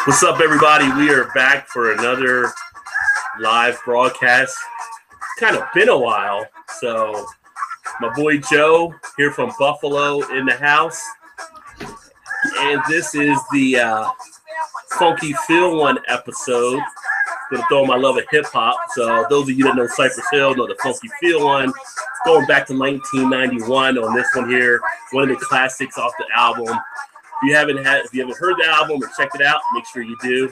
What's up, everybody? We are back for another live broadcast. Kind of been a while, so my boy Joe here from Buffalo in the house, and this is the Funky Phil one episode. Gonna throw my love of hip hop. So those of you that know Cypress Hill know the Funky Phil one. It's going back to 1991 on this one here, one of the classics off the album. If you haven't heard the album or checked it out, make sure you do.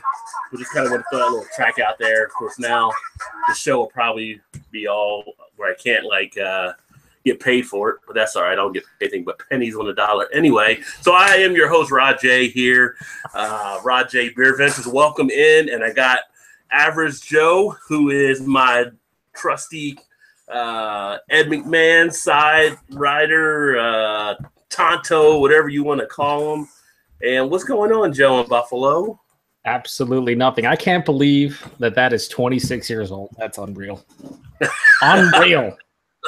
We just kind of want to throw that little track out there. Of course, now the show will probably be all where I can't get paid for it, but that's all right. I don't get anything but pennies on the dollar anyway. So I am your host, Rod J here. Rod J, BeerVentures, welcome in, and I got Average Joe, who is my trusty Ed McMahon side rider, Tonto, whatever you want to call him. And what's going on, Joe, in Buffalo? Absolutely nothing. I can't believe that is 26 years old. That's unreal. Unreal.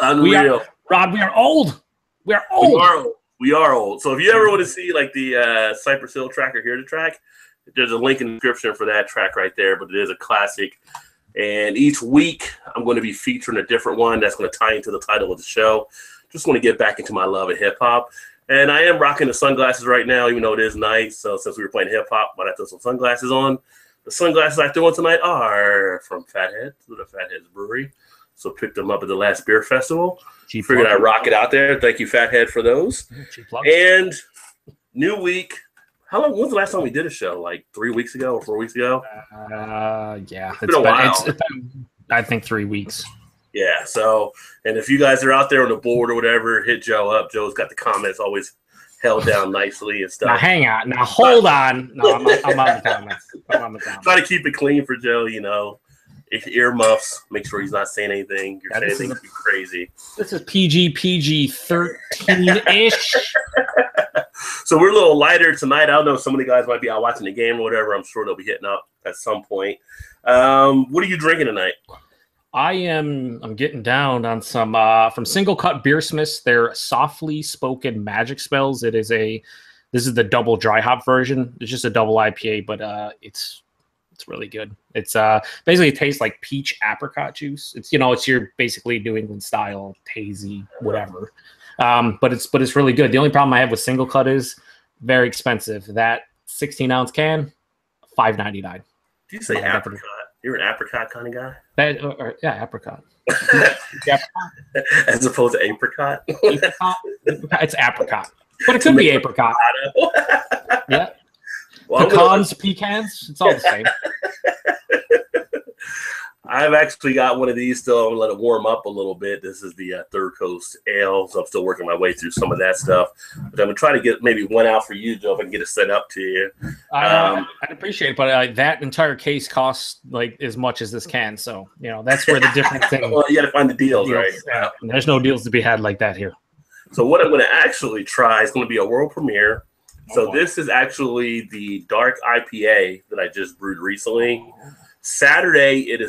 Unreal. Rod, we are old. We are old. We are old. So if you ever want to see like the Cypress Hill track or hear the track, there's a link in the description for that track right there. But it is a classic. And each week I'm going to be featuring a different one that's going to tie into the title of the show. Just want to get back into my love of hip hop. And I am rocking the sunglasses right now, even though it is night. So since we were playing hip hop, I threw some sunglasses on. The sunglasses I threw on tonight are from Fathead, to the Fathead's Brewery. So picked them up at the last beer festival. Figured I'd rock it out there. Thank you, Fathead, for those. And new week. When's the last time we did a show? Like 3 weeks ago or 4 weeks ago? Yeah. It's been a while. It's been, I think, 3 weeks. Yeah, so, and if you guys are out there on the board or whatever, hit Joe up. Joe's got the comments always held down nicely and stuff. Now, hang on. Now, hold on. No, I'm on the comments. Try to keep it clean for Joe, you know. If earmuffs, make sure he's not saying anything. You're saying anything too crazy. This is PG 13-ish. So we're a little lighter tonight. I don't know. Some of the guys might be out watching the game or whatever. I'm sure they'll be hitting up at some point. What are you drinking tonight? I'm getting down on some from Single Cut Beersmiths. They're softly spoken magic spells. This is the double dry hop version. It's just a double IPA, but it's really good. It's basically it tastes like peach apricot juice. It's your basically New England style hazy whatever. But it's really good. The only problem I have with Single Cut is very expensive. That 16-ounce can, $5.99. Did you say apricot? You're an apricot kind of guy? Yeah, apricot. As opposed to apricot? It's apricot. But it could be apricot. Yeah. Well, pecans, it's all the same. I've actually got one of these still. I'm going to let it warm up a little bit. This is the Third Coast Ale, so I'm still working my way through some of that stuff. But I'm going to try to get maybe one out for you, Joe, if I can get it set up to you. I'd appreciate it, but that entire case costs like as much as this can. So, that's where the different thing. Well, you got to find the deals, right? Yeah. There's no deals to be had like that here. So what I'm going to actually try is going to be a world premiere. So this is actually the dark IPA that I just brewed recently. Saturday, it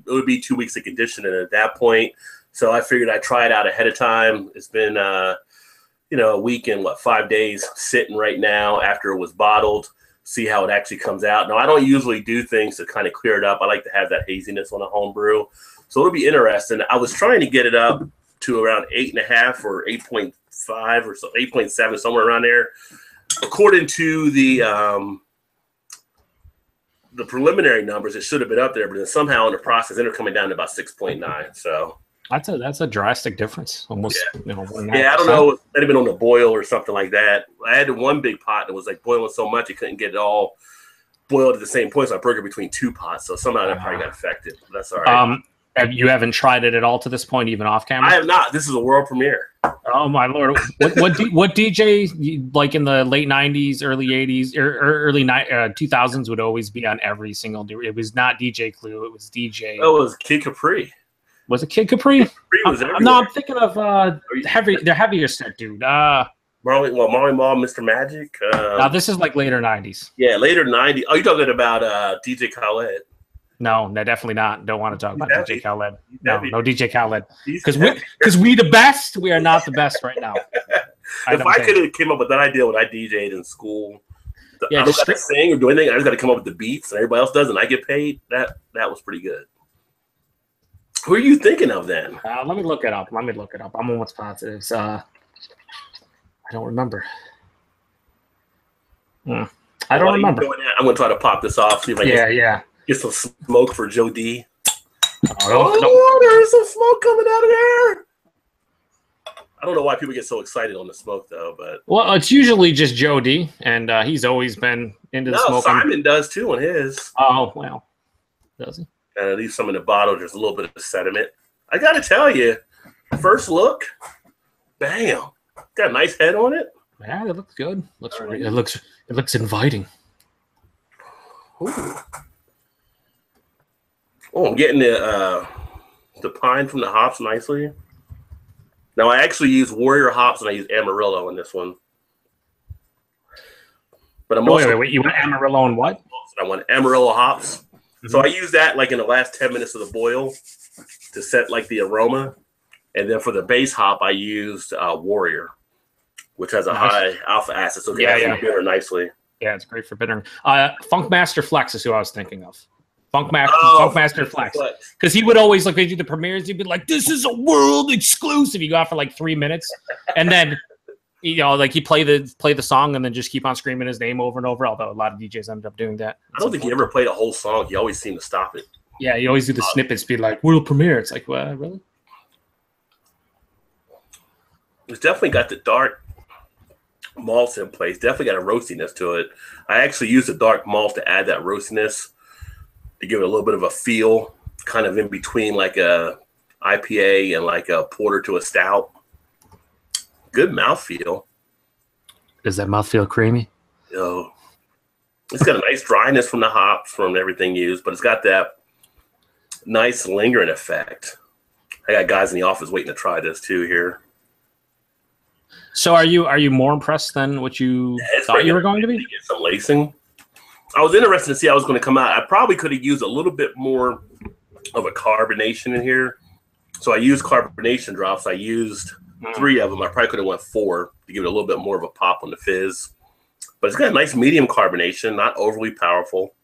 would be 2 weeks of conditioning at that point. So I figured I'd try it out ahead of time. It's been, a week and 5 days sitting right now after it was bottled, see how it actually comes out. Now, I don't usually do things to kind of clear it up. I like to have that haziness on a home brew. So it'll be interesting. I was trying to get it up to around 8.5 or 8.5 or so, 8.7, somewhere around there. According to the preliminary numbers, it should have been up there, but then somehow in the process, ended up coming down to about 6.9. So that's a drastic difference, almost. Yeah, I don't know. It might have been on the boil or something like that. I had one big pot that was like boiling so much it couldn't get it all boiled at the same point, so I broke it between two pots. So somehow that probably got affected. But that's all right. You haven't tried it at all to this point, even off camera? I have not. This is a world premiere. Oh my Lord! What DJ like in the late '90s, early '80s, or early 2000s would always be on every single? It was not DJ Clue. It was DJ. Oh, it was Kid Capri. Was it Kid Capri? Capri was everywhere. No, I'm thinking of the heavier set dude. Marley Marl, Mr. Magic. Now this is like later '90s. Yeah, later '90s. Oh, you're talking about DJ Khaled. No, definitely not. Don't want to talk about DJ Khaled. No DJ Khaled. Because we the best. We are not the best right now. If I could have came up with that idea when I DJ'd in school Yeah, I don't got to sing or do anything. I just got to come up with the beats, and everybody else does, and I get paid. That was pretty good. Who are you thinking of then? Let me look it up. I'm almost positive. I don't remember. I don't remember. I'm going to try to pop this off. See if I get some smoke for Joe D. There's some smoke coming out of there. I don't know why people get so excited on the smoke, though. But it's usually just Joe D, and he's always been into the smoke. Simon does too on his. Oh, well. Does he? And at least some in the bottle, there's a little bit of sediment. I got to tell you, first look, bam, got a nice head on it. Yeah, it looks good. It looks inviting. Ooh. Oh, I'm getting the pine from the hops nicely. Now I actually use Warrior hops and I use Amarillo in this one. But I'm wait. You want Amarillo and what? I want Amarillo hops. Mm-hmm. So I use that like in the last 10 minutes of the boil to set like the aroma. And then for the base hop, I used Warrior, which has a high alpha acid. So it can bitter nicely. Yeah, it's great for bittering. Funkmaster Flex is who I was thinking of. Funkmaster Flex. Because he would always, like, they do the premieres, he'd be like, this is a world exclusive. You go out for like 3 minutes. And then, you know, like, he play the song and then just keep on screaming his name over and over, although a lot of DJs end up doing that. I don't think he ever played a whole song. He always seemed to stop it. Yeah, he always do the snippets, be like, world premiere. It's like, what, really? It's definitely got the dark malts in place. Definitely got a roastiness to it. I actually used the dark malt to add that roastiness to give it a little bit of a feel, kind of in between like a IPA and like a porter to a stout. Good mouthfeel. Does that mouthfeel creamy? Yo, it's got a nice dryness from the hops, from everything used, but it's got that nice lingering effect. I got guys in the office waiting to try this too here. So are you more impressed than what you thought you were going to be? Get some lacing. I was interested to see how it was going to come out. I probably could have used a little bit more of a carbonation in here. So I used carbonation drops. I used 3 of them. I probably could have went 4 to give it a little bit more of a pop on the fizz. But it's got a nice medium carbonation, not overly powerful.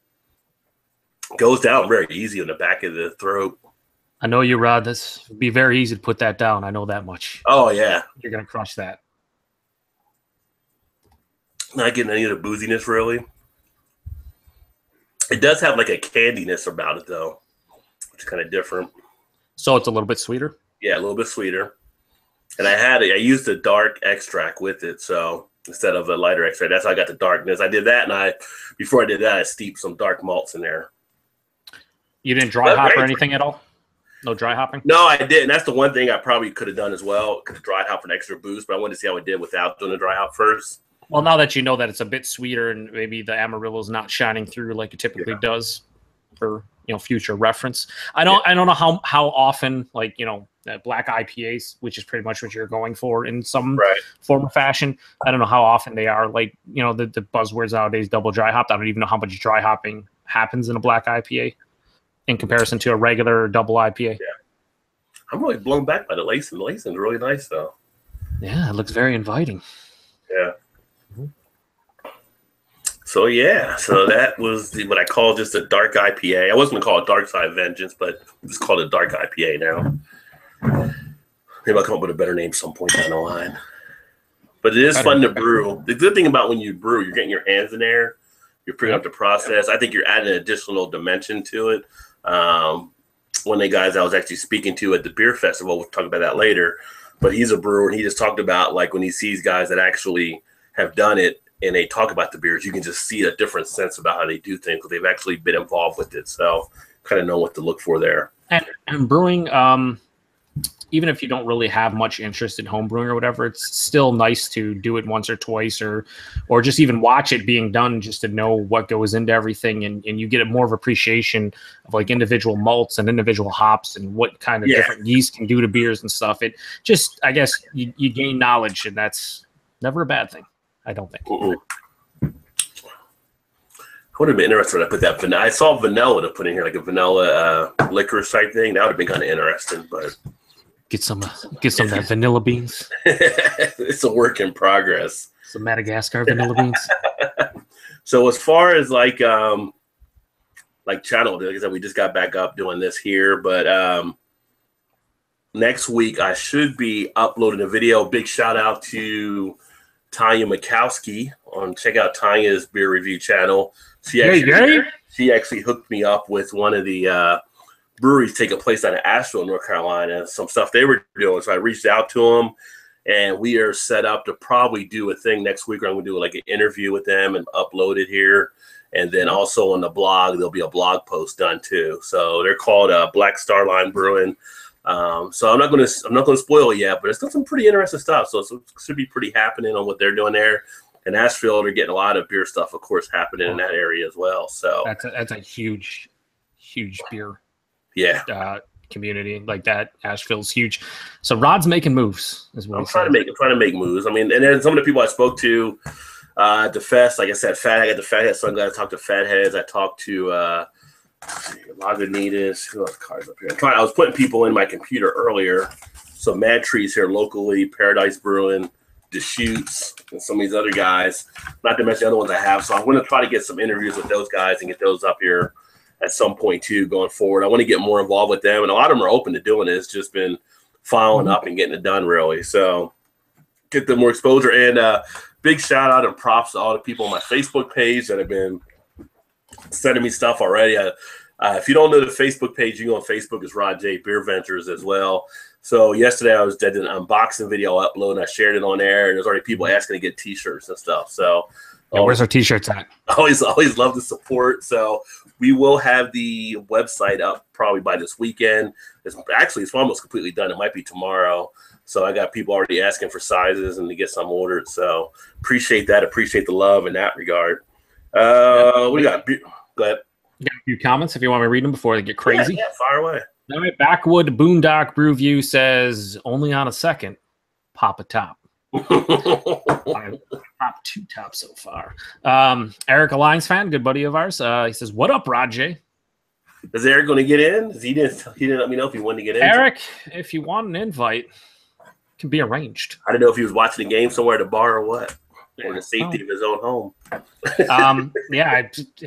Goes down very easy on the back of the throat. I know you, Rod. This would be very easy to put that down. I know that much. Oh, yeah. You're going to crush that. Not getting any of the booziness, really. It does have like a candiness about it, though, which is kind of different. So it's a little bit sweeter? Yeah, a little bit sweeter. And I used a dark extract with it, so instead of a lighter extract, that's how I got the darkness. I did that, and before I did that, I steeped some dark malts in there. You didn't dry hop or anything at all? No dry hopping? No, I didn't. That's the one thing I probably could have done as well. Could have dry hop for an extra boost, but I wanted to see how it did without doing the dry hop first. Well, now that you know that it's a bit sweeter and maybe the Amarillo's not shining through like it typically does for, you know, future reference. I don't know how often, like, you know, black IPAs, which is pretty much what you're going for in some form or fashion. I don't know how often they are, like, you know, the buzzwords nowadays, double dry hopped. I don't even know how much dry hopping happens in a black IPA in comparison to a regular double IPA. Yeah. I'm really blown back by the lacing. The lacing's really nice, though. Yeah, it looks very inviting. Yeah. So that was what I call just a dark IPA. I wasn't going to call it Dark Side Vengeance, but just call it a dark IPA now. Maybe I'll come up with a better name some point down the line. But it is fun to brew. The good thing about when you brew, you're getting your hands in there. You're putting up the process. I think you're adding an additional dimension to it. One of the guys I was actually speaking to at the beer festival, we'll talk about that later, but he's a brewer, and he just talked about, like, when he sees guys that actually have done it and they talk about the beers, you can just see a different sense about how they do things because they've actually been involved with it. So kind of know what to look for there. And brewing, even if you don't really have much interest in home brewing or whatever, it's still nice to do it once or twice or just even watch it being done just to know what goes into everything. And you get a more of appreciation of, like, individual malts and individual hops and what kind of different yeast can do to beers and stuff. It just, I guess you gain knowledge, and that's never a bad thing, I don't think. I would have been interested when I put that vanilla. I saw vanilla to put in here, like a vanilla licorice type thing. That would have been kind of interesting, but get some of that vanilla beans. It's a work in progress. Some Madagascar vanilla beans. So as far as like channel, like I said, we just got back up doing this here, but next week I should be uploading a video. Big shout out to Tanya Mikowski check out Tanya's beer review channel. She actually hooked me up with one of the breweries taking place out of Asheville, North Carolina, some stuff they were doing. So I reached out to them, and we are set up to probably do a thing next week where I'm going to do like an interview with them and upload it here. And then also on the blog, there'll be a blog post done too. So they're called Black Star Line Brewing. So I'm not going to spoil it yet, but it's got some pretty interesting stuff. So it should be pretty happening on what they're doing there. In Asheville, they're getting a lot of beer stuff, of course, happening in that area as well. So that's a huge beer community like that. Asheville's huge. So Rod's making moves. Is what I'm trying to make moves. I mean, and then some of the people I spoke to at the fest, like I said, I got the Fathead. So I'm glad I talked to Fatheads. I talked to Lagunitas. Who else cars up here? I was putting people in my computer earlier. So Mad Trees here locally, Paradise Brewing, Deschutes, and some of these other guys. Not to mention the other ones I have. So I'm going to try to get some interviews with those guys and get those up here at some point too going forward. I want to get more involved with them, and a lot of them are open to doing it. It's just been following up and getting it done really. So get them more exposure, and big shout out and props to all the people on my Facebook page that have been sending me stuff already. If you don't know the Facebook page, you go on Facebook. It's Rod J BeerVentures as well. So yesterday I did an unboxing video upload, and I shared it on there, and there's already people asking to get T-shirts and stuff. So where's our T-shirts at? Always love the support. So we will have the website up probably by this weekend. It's almost completely done. It might be tomorrow. So I got people already asking for sizes and to get some ordered. So appreciate that. Appreciate the love in that regard. We got. Go ahead. You got a few comments if you want me to read them before they get crazy. Yeah, fire away. All right, Backwood Boondock Brewview says only on a second. Pop a top. Top two tops so far. Eric, a Lions fan, good buddy of ours. He says, "What up, Rajay?" Is Eric going to get in? He didn't let me know if he wanted to get in. Eric, if you want an invite, it can be arranged. I didn't know if he was watching the game somewhere at a bar or what, or the safety of his own home.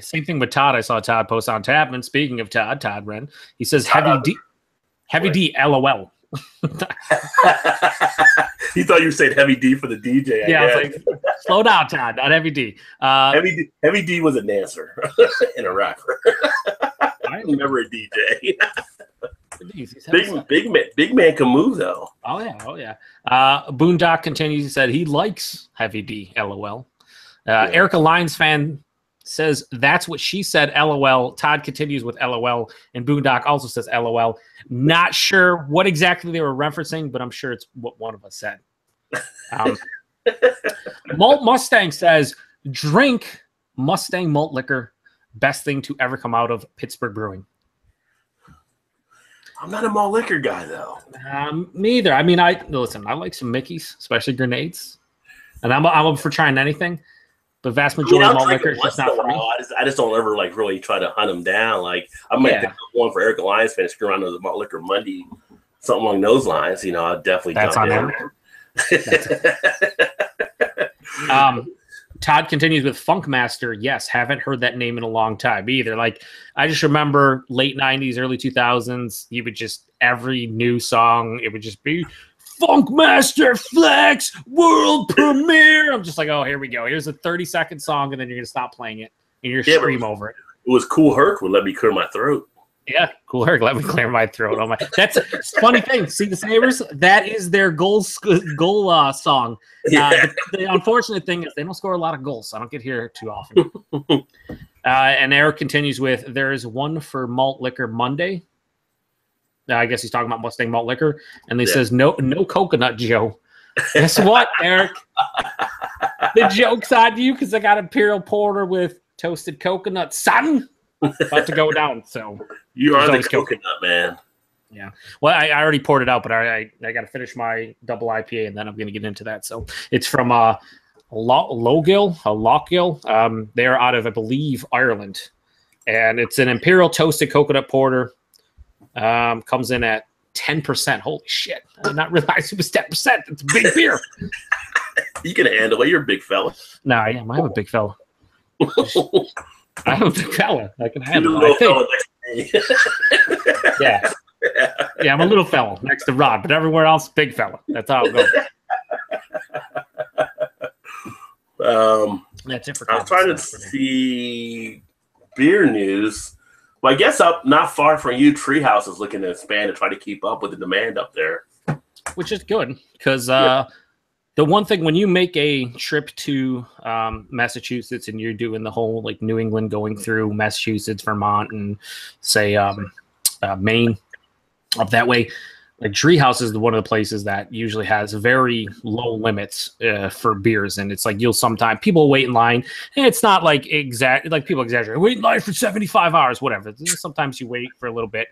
Same thing with Todd. I saw Todd post on Tap. And speaking of Todd Wren, he says, "Heavy D, LOL." He thought you said Heavy D for the DJ. I was like, slow down, Todd, not Heavy D. Heavy D was a dancer and a rapper. I remember a DJ. Big man can move though. Oh yeah. Boondock continues. He said he likes Heavy D. LOL. Erica Lions fan says that's what she said. LOL. Todd continues with LOL, and Boondock also says LOL. Not sure what exactly they were referencing, but I'm sure it's what one of us said. Malt Mustang says drink Mustang malt liquor. Best thing to ever come out of Pittsburgh brewing. I'm not a malt liquor guy though. Me either. I mean, I like some Mickeys, especially grenades, and I'm up for trying anything. The vast majority of malt liquor is just not for me. I just don't ever like really try to hunt them down. Like I might pick up one for Eric Lions fans screw around with the malt liquor Monday, something along those lines. I'll definitely jump in. Todd continues with Funkmaster. Yes, haven't heard that name in a long time either. Like I just remember late 90s, early 2000s, you would just every new song, it would just be Funkmaster Flex World Premiere. I'm just like, oh, here we go. Here's a 30-second song, and then you're gonna stop playing it and you're scream over it. It was Cool Herc would let me clear my throat. Yeah, Cool Herc let me clear my throat. Oh my, that's a funny thing. See the Sabres? That is their goal song. The unfortunate thing is they don't score a lot of goals, so I don't get here too often. And Eric continues with, there is one for Malt Liquor Monday. I guess he's talking about Mustang Malt Liquor, and he says no coconut, Joe. Guess what, Eric? The joke's on you because I got Imperial Porter with toasted coconut, son. About to go down. So you are the coconut man. Yeah. Well, I already poured it out, but I got to finish my double IPA, and then I'm going to get into that. So it's from Logill. They're out of, I believe, Ireland, and it's an Imperial toasted coconut porter. Comes in at 10%. Holy shit! I did not realize it was 10%. It's a big beer. You can handle it. You're a big fella. No, I am. I'm a big fella. I'm a big fella. I can You're handle a little it. fella next to me. Yeah. Yeah, I'm a little fella next to Rod, but everywhere else, big fella. That's how it goes. That's it for I was trying to see beer news. Well, I guess up not far from you, Treehouse is looking to expand to try to keep up with the demand up there. Which is good, because the one thing when you make a trip to Massachusetts and you're doing the whole like New England going through Massachusetts, Vermont, and say Maine up that way, like Treehouse is one of the places that usually has very low limits for beers, and it's like you'll sometimes people wait in line, and it's not like like people exaggerate, wait in line for 75 hours, whatever. Sometimes you wait for a little bit.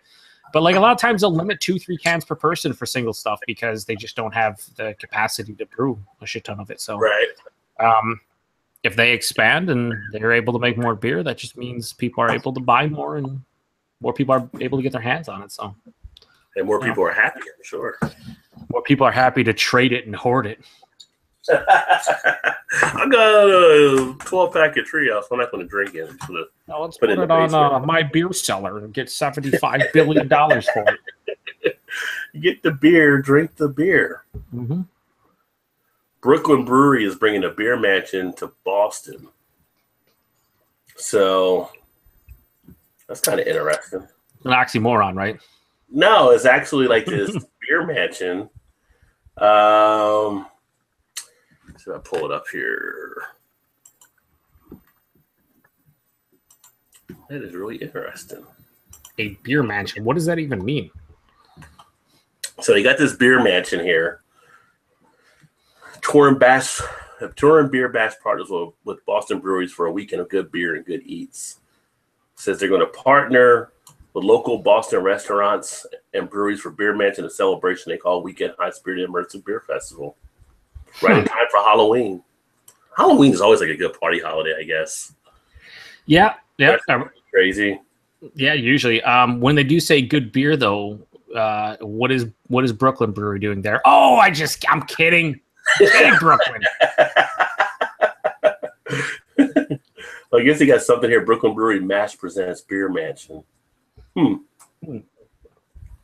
But like a lot of times they'll limit 2-3 cans per person for single stuff because they just don't have the capacity to brew a shit ton of it. So if they expand and they're able to make more beer, that just means people are able to buy more and more people are able to get their hands on it. So and more people are happy, I'm sure. More people are happy to trade it and hoard it. I got a 12-pack of Treehouse. I'm not going to drink it. Let's put it on my beer cellar and get $75 billion for it. Get the beer, drink the beer. Mm-hmm. Brooklyn Brewery is bringing a beer mansion to Boston. So that's kind of interesting. An oxymoron, right? No, it's actually like this beer mansion. Should I pull it up here? That is really interesting. A beer mansion. What does that even mean? So you got this beer mansion here. Touring beer bash partners with Boston breweries for a weekend of good beer and good eats. Says they're going to partner with local Boston restaurants and breweries for beer mansion, a celebration they call Weekend High Spirited Immersive Beer Festival. Right in time for Halloween. Halloween is always like a good party holiday, I guess. Yeah. Crazy. Yeah, usually. When they do say good beer, though, what is Brooklyn Brewery doing there? Oh, I'm kidding. I'm kidding, Brooklyn. Well, I guess they got something here. Brooklyn Brewery Mash presents Beer Mansion.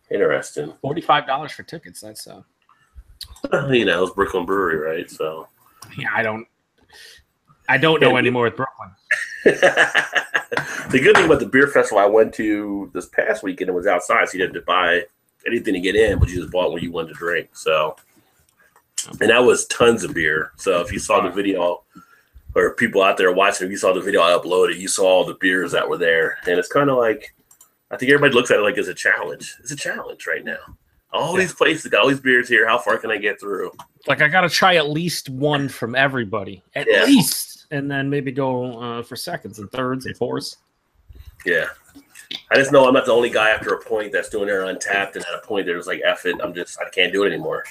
Interesting. $45 for tickets. That's it's Brooklyn Brewery, right? So yeah, I don't know anymore with Brooklyn. The good thing about the beer festival I went to this past weekend, it was outside, so you didn't have to buy anything to get in, but you just bought what you wanted to drink. So, and that was tons of beer. So if you saw the video, or people out there watching, if you saw the video I uploaded, you saw all the beers that were there, and it's kind of like, I think everybody looks at it like it's a challenge. It's a challenge right now. All these places got all these beers here. How far can I get through? Like I got to try at least one from everybody, at least, and then maybe go for seconds and thirds and fourths. Yeah, I just know I'm not the only guy after a point that's doing their Untapped, and at a point there's like, F it, I can't do it anymore.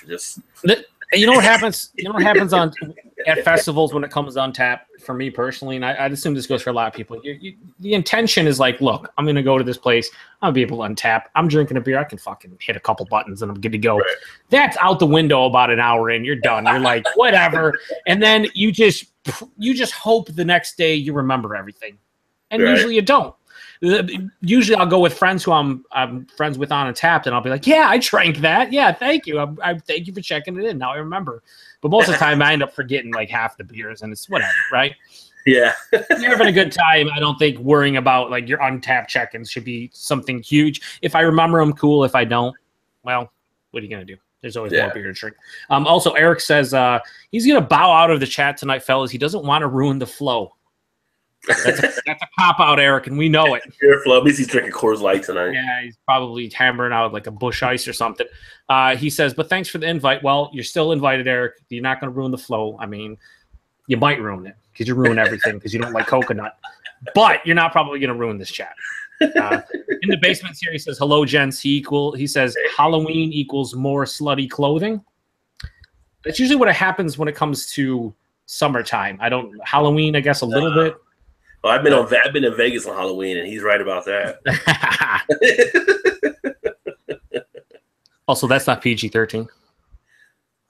You know what happens? You know what happens at festivals when it comes on tap for me personally, and I assume this goes for a lot of people. The intention is like, look, I'm going to go to this place. I'll be able to untap. I'm drinking a beer. I can fucking hit a couple buttons and I'm good to go. Right. That's out the window about an hour in. You're done. You're like, whatever. And then you just hope the next day you remember everything. And usually you don't. Usually I'll go with friends who I'm friends with on Untapped, and I'll be like, yeah, I drank that. Yeah, thank you. I thank you for checking it in. Now I remember. But most of the time I end up forgetting like half the beers, and it's whatever, right? Yeah. You're having a good time. I don't think worrying about like your Untapped check-ins should be something huge. If I remember them, cool. If I don't, well, what are you going to do? There's always more beer to drink. Also, Eric says he's going to bow out of the chat tonight, fellas. He doesn't want to ruin the flow. That's a cop-out, Eric, and we know it. At least he's drinking Coors Light tonight. Yeah, he's probably hammering out like a Busch Ice or something. He says, but thanks for the invite. Well, you're still invited, Eric. You're not going to ruin the flow. I mean, you might ruin it because you ruin everything because you don't like coconut. But you're not probably going to ruin this chat. In the basement here, he says, hello, gents. He says, Halloween equals more slutty clothing. That's usually what happens when it comes to summertime. Halloween, I guess, a little bit. Well, I've been in Vegas on Halloween, and he's right about that. Also, that's not PG-13.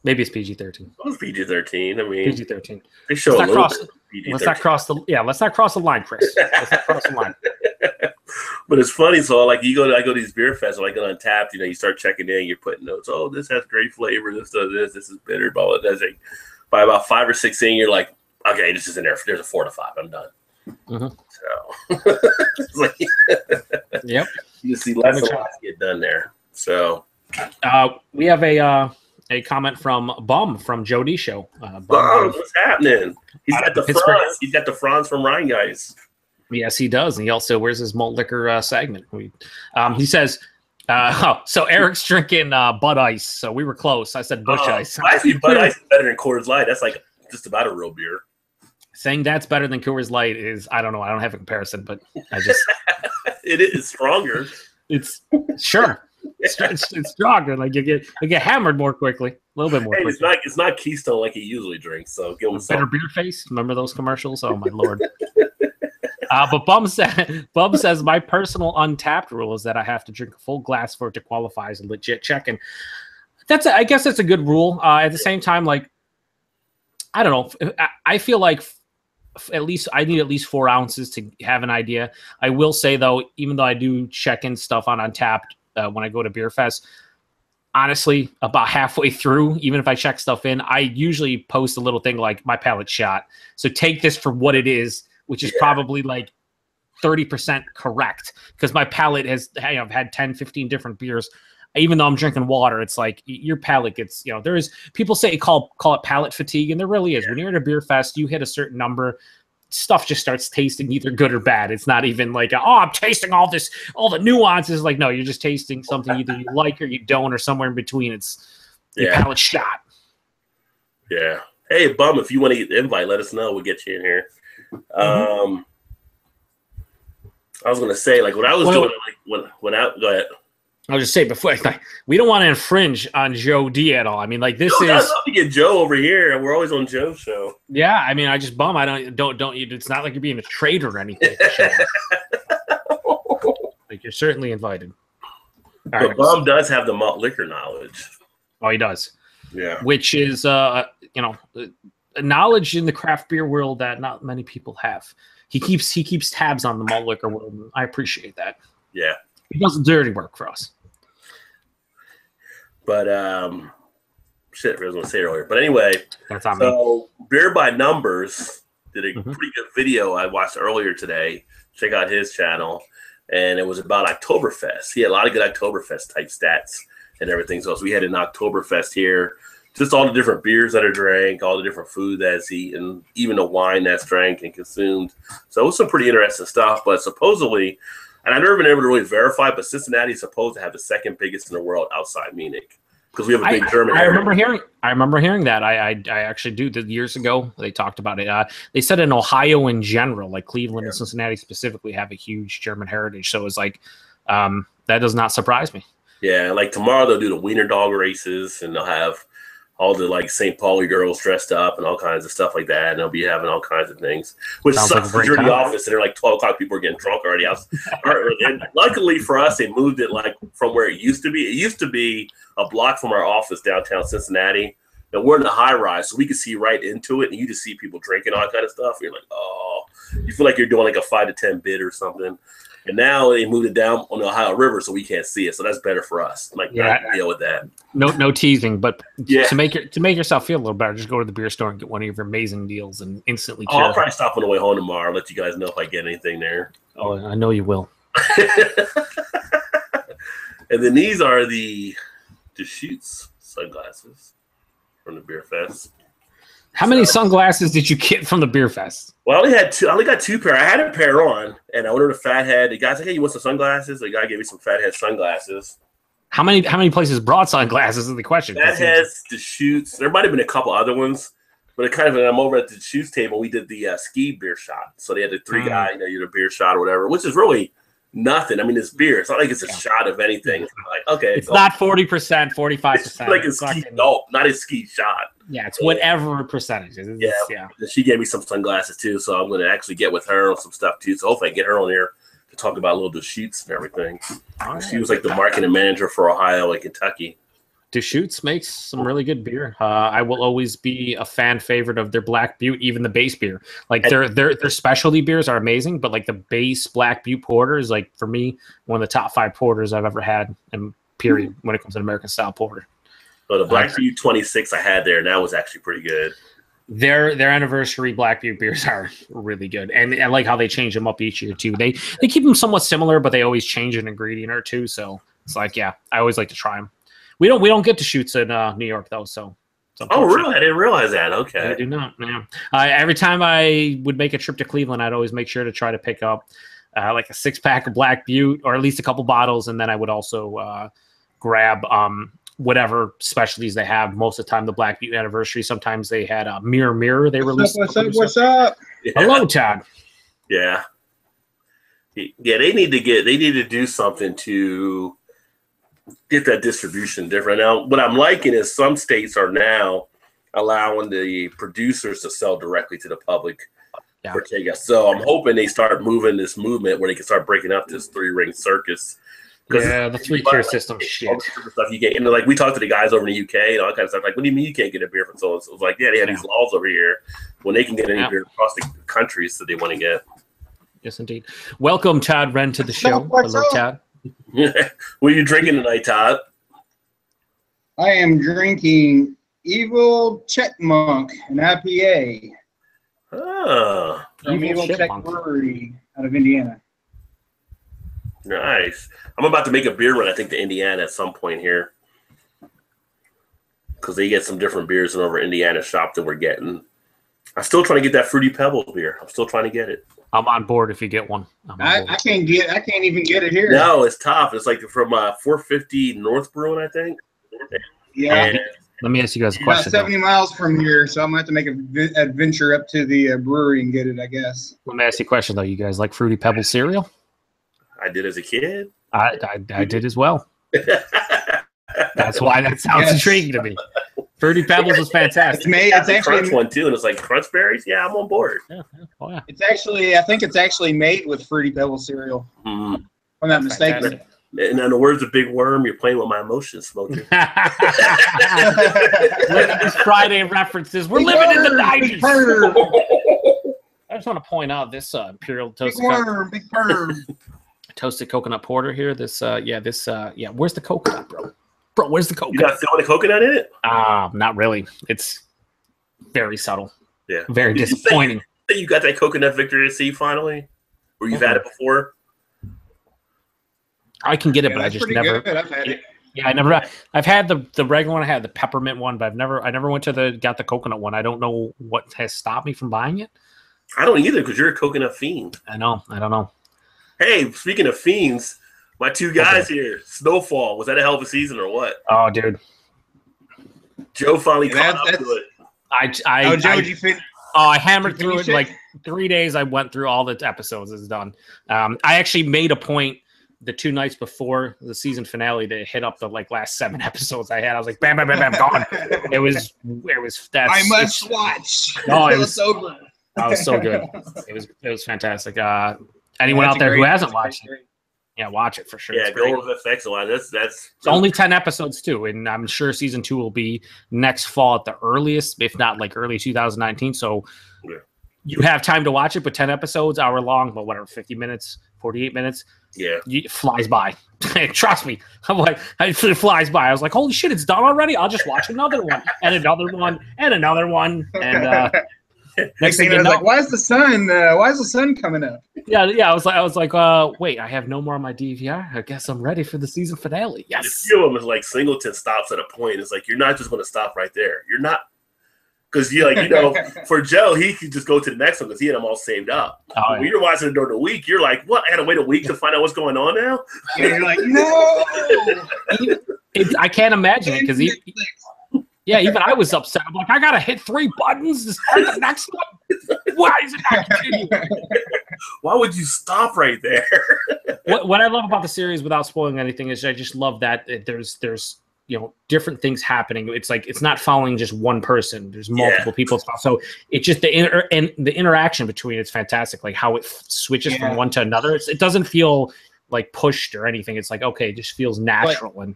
Maybe it's PG-13. It was PG-13. I mean, PG-13. they show let's a little bit PG-13. Let's not cross the line, Chris. Let's not cross the line. But it's funny. So like I go to these beer fests, like on Untapped, you start checking in, you're putting notes. Oh, this has great flavor. This does this. This is bitter. Blah blah. Like, by about 5 or 6 in, you're like, okay, this is in there. There's a 4 to 5. I'm done. So, like, yep, you see less and less get done there. So, we have a comment from Bum from Joe D Show. Bum, what's happening? He's got the Franz. He's got the Franz from Rhine Guys. Yes, he does, and he also wears his malt liquor segment. He says, so Eric's drinking Bud Ice, so we were close. I said Busch Ice. Actually, Bud Ice is better than Coors Light. That's like just about a real beer. Saying that's better than Coors Light is, I don't know. I don't have a comparison, but I just it is stronger. It's sure. It's stronger. Like you get hammered more quickly, a little bit more. Hey, quickly. It's not Keystone like he usually drinks. So give him better beer face. Remember those commercials? Oh my lord. But Bum says my personal Untapped rule is that I have to drink a full glass for it to qualify as a legit check, and I guess that's a good rule. At the same time, like I don't know, I feel like I need at least 4 ounces to have an idea. I will say though, even though I do check in stuff on Untapped when I go to Beer Fest, honestly, about halfway through, even if I check stuff in, I usually post a little thing like my palate shot. So take this for what it is, which is probably like 30% correct because my palate has, I've had 10, 15 different beers. Even though I'm drinking water, it's like your palate gets, there is, people say call it palate fatigue, and there really is. Yeah. When you're at a beer fest, you hit a certain number, stuff just starts tasting either good or bad. It's not even like, I'm tasting all the nuances. Like, no, you're just tasting something either you like or you don't, or somewhere in between. It's your palate shot. Yeah. Hey, Bum, if you want to get the invite, let us know. We'll get you in here. I was going to say, like, what I was doing, like, go ahead. I'll just say before, we don't want to infringe on Joe D at all. I mean, like this is. I'd love to get Joe over here, and we're always on Joe's show. Yeah, I mean, I just Bum. I don't. It's not like you're being a traitor or anything. Like you're certainly invited. But right, Bum does have the malt liquor knowledge. Oh, he does. Yeah, which is a knowledge in the craft beer world that not many people have. He keeps tabs on the malt liquor world, and I appreciate that. Yeah, he does dirty work for us. But shit, I was gonna say earlier. But anyway, that's on me. Beer by Numbers did a pretty good video I watched earlier today. Check out his channel, and it was about Oktoberfest. He had a lot of good Oktoberfest type stats and everything. So we had an Oktoberfest here, just all the different beers that are drank, all the different food that's eaten, even the wine that's drank and consumed. So it was some pretty interesting stuff. But supposedly, and I've never been able to really verify, but Cincinnati is supposed to have the second biggest in the world outside Munich because we have a big German area. I remember hearing that. I actually do. Years ago, they talked about it. They said in Ohio in general, like Cleveland and Cincinnati specifically, have a huge German heritage. So it's like that does not surprise me. Yeah, like tomorrow they'll do the Wiener Dog races, and they'll have all the like St. Pauli girls dressed up and all kinds of stuff like that. And they'll be having all kinds of things, which sounds sucks like for the office. And they're like 12 o'clock, people are getting drunk already. And luckily for us, they moved it like from where it used to be. It used to be a block from our office downtown Cincinnati. And we're in the high rise, so we can see right into it. And you just see people drinking all that kind of stuff. And you're like, oh, you feel like you're doing like a 5 to 10 bid or something. And now they moved it down on the Ohio River, so we can't see it. So that's better for us. Like, not to deal with that. No teasing, but to make yourself feel a little better, just go to the beer store and get one of your amazing deals and instantly cheer. I'll probably stop on the way home tomorrow. Let you guys know if I get anything there. Oh, I know you will. And then these are the Deschutes sunglasses from the Beer Fest. How many sunglasses did you get from the Beer Fest? Well, I only got 2 pair. I had a pair on, and I ordered a Fathead. The guy's like, hey, you want some sunglasses? The guy gave me some Fathead sunglasses. How many places brought sunglasses is the question. Fatheads, Deschutes. There might have been a couple other ones, but I'm over at the Deschutes table. We did the ski beer shot. So they had the 3 guy, you did a beer shot or whatever, which is really nothing. I mean, it's beer. It's not like it's a shot of anything. It's like, okay. It's not 40%, 45%. It's like a ski gulp, not a ski shot. Yeah, it's whatever percentage. Yeah. She gave me some sunglasses too, so I'm going to actually get with her on some stuff too. So hopefully I get her on here to talk about little Deschutes and everything. She was like the marketing manager for Ohio and Kentucky. Deschutes makes some really good beer. I will always be a fan favorite of their Black Butte, even the base beer. Like their specialty beers are amazing, but like the base Black Butte porter is like for me one of the top 5 porters I've ever had, and period when it comes to an American style porter. So the Black Butte 26 I had there, and that was actually pretty good. Their anniversary Black Butte beers are really good, and I like how they change them up each year too. They keep them somewhat similar, but they always change an ingredient or two. So it's like, yeah, I always like to try them. We don't get to shoots in New York though, so. Oh, really? I didn't realize that. Okay. I do not. Yeah. Every time I would make a trip to Cleveland, I'd always make sure to try to pick up like a 6-pack of Black Butte or at least a couple bottles, and then I would also grab whatever specialties they have. Most of the time, the Black Butte anniversary. Sometimes they had a Mirror. They released. What's up? Yeah. Hello, Todd. Yeah. Yeah, they need to do something to get that distribution different. Now, what I'm liking is some states are now allowing the producers to sell directly to the public for takeout. So I'm hoping they start moving this movement where they can start breaking up this 3-ring circus. Yeah, the 3-tier system shit. Stuff you get, like we talked to the guys over in the UK and all that kind of stuff. Like, what do you mean you can't get a beer from so-and-so? It's like, yeah, they have these laws over here when they can get any beer across the countries that they want to get. Yes, indeed. Welcome, Todd Wren, to the show. Hello, Todd. What are you drinking tonight, Todd? I am drinking Evil Checkmunk, an IPA. Oh. From Evil Check Brewery out of Indiana. Nice. I'm about to make a beer run, I think, to Indiana at some point here. Because they get some different beers in over Indiana shop that we're getting. I'm still trying to get that Fruity Pebbles beer. I'm still trying to get it. I'm on board if you get one. I can't even get it here. No, it's tough. It's like from 450 North Brewing, I think. Yeah. Let me ask you guys a question. About 70 miles from here, so I'm going to have to make an adventure up to the brewery and get it, I guess. Let me ask you a question, though. You guys like Fruity Pebbles cereal? I did as a kid. I did as well. That's why that sounds intriguing to me. Fruity Pebbles is fantastic. It's actually Crunch one too, and it's like Crunch Berries. Yeah, I'm on board. Yeah. Oh yeah. I think it's actually made with Fruity Pebbles cereal. Mm-hmm. If I'm not mistaken. And in the words of Big Worm, you're playing with my emotions, Smokey. Look at these Friday references. We're living in the 90s. I just want to point out this Imperial Toasted Toasted Coconut Porter here. Where's the coconut, bro? Bro, where's the coconut? You got throwing a coconut in it? Not really. It's very subtle. Yeah. Very disappointing. You got that coconut Victory C finally? Or you've had it before? I can get it, but I just never. Good. I've had it. Yeah, I've had the regular one. I had the peppermint one, but I never went to got the coconut one. I don't know what has stopped me from buying it. I don't either, because you're a coconut fiend. I know. I don't know. Hey, speaking of fiends, my two guys here, Snowfall, was that a hell of a season or what? Oh, dude. Joe finally caught up to it. Joe, did you fit? Oh, I hammered through it in like 3 days. I went through all the episodes. It's done. I actually made a point the 2 nights before the season finale to hit up the last 7 episodes I had. I was like, bam, bam, bam, bam, gone. It was. I must watch. No, it was over. That was so good. It was fantastic. Anyone out there who hasn't watched it, yeah, watch it for sure. Yeah, go over the effects a lot. That's it's only 10 episodes too, and I'm sure season 2 will be next fall at the earliest, if not early 2019. So you have time to watch it, but 10 episodes, hour long, but whatever, 50 minutes, 48 minutes. Yeah, it flies by. Trust me. I'm like, it flies by. I was like, holy shit, it's done already. I'll just watch another one and another one and another one. And next thing I was like, why is the sun coming up? Yeah. I was like, wait, I have no more on my DVR. I guess I'm ready for the season finale. Yes. A few of them is like Singleton stops at a point. It's like, you're not just going to stop right there. You're not. Because for Joe, he could just go to the next one because he had them all saved up. When you're watching it during the week, you're like, what? I got to wait a week to find out what's going on now? Yeah, you're like, no. I can't imagine it because even I was upset. I'm like, I got to hit 3 buttons to start the next one? Why is it not continuing? Why would you stop right there? What I love about the series, without spoiling anything, is I just love that there's different things happening. It's like it's not following just one person. There's multiple people. So it's just the interaction between it's fantastic. Like how it switches from one to another. It doesn't feel like pushed or anything. It's like, okay, it just feels natural.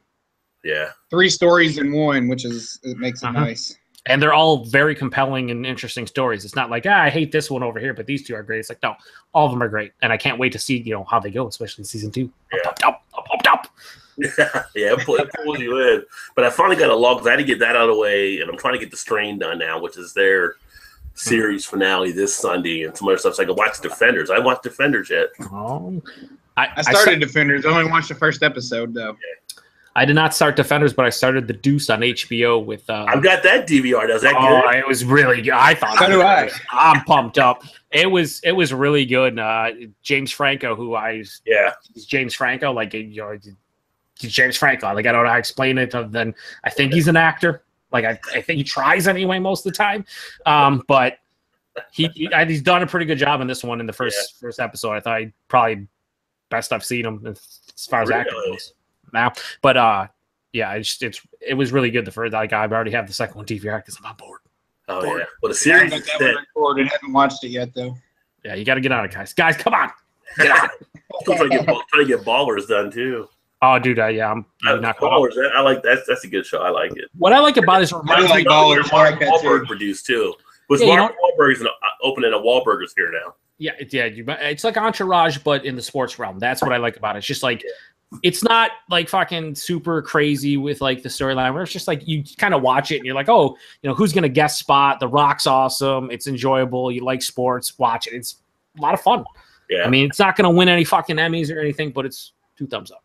Yeah. 3 stories in one, which it makes it nice. And they're all very compelling and interesting stories. It's not like, I hate this one over here, but these 2 are great. It's like, no, all of them are great. And I can't wait to see, how they go, especially in season 2. Yeah. Up. Yeah, it pulls you in. But I finally got a log because I had to get that out of the way, and I'm trying to get The Strain done now, which is their series finale this Sunday, and some other stuff. So I can watch Defenders. I haven't watched Defenders yet. Oh, I started Defenders. I only watched the first episode, though. I did not start Defenders, but I started The Deuce on HBO with. I've got that DVR. Does that good? Oh, it was really good. I thought. So do I. I'm pumped up. It was really good. James Franco, he's James Franco, like he's James Franco. Like I don't know how to explain it. Other than I think he's an actor. Like I think he tries anyway most of the time. But he's done a pretty good job in this one in the first episode. I thought he probably best I've seen him as far as acting goes. Now, but it was really good. The first, like I already have the second one DVR because I'm on board. Oh yeah, well the series is that recorded. Haven't watched it yet though. Yeah, you got to get on it, guys. Guys, come on, get on it. I'm trying to get Ballers done too. Oh, dude, I'm not Ballers. I like that's a good show. I like it. What I like about it is Ballers. Mark Wahlberg produced too. Was Mark Wahlberg's opening a Wahlburgers here now? Yeah, it's like Entourage, but in the sports realm. That's what I like about it. It's just like. It's not like fucking super crazy with like the storyline where it's just like you kind of watch it and you're like, oh, who's going to guest spot? The Rock's awesome. It's enjoyable. You like sports, watch it. It's a lot of fun. Yeah. I mean, it's not going to win any fucking Emmys or anything, but it's 2 thumbs up.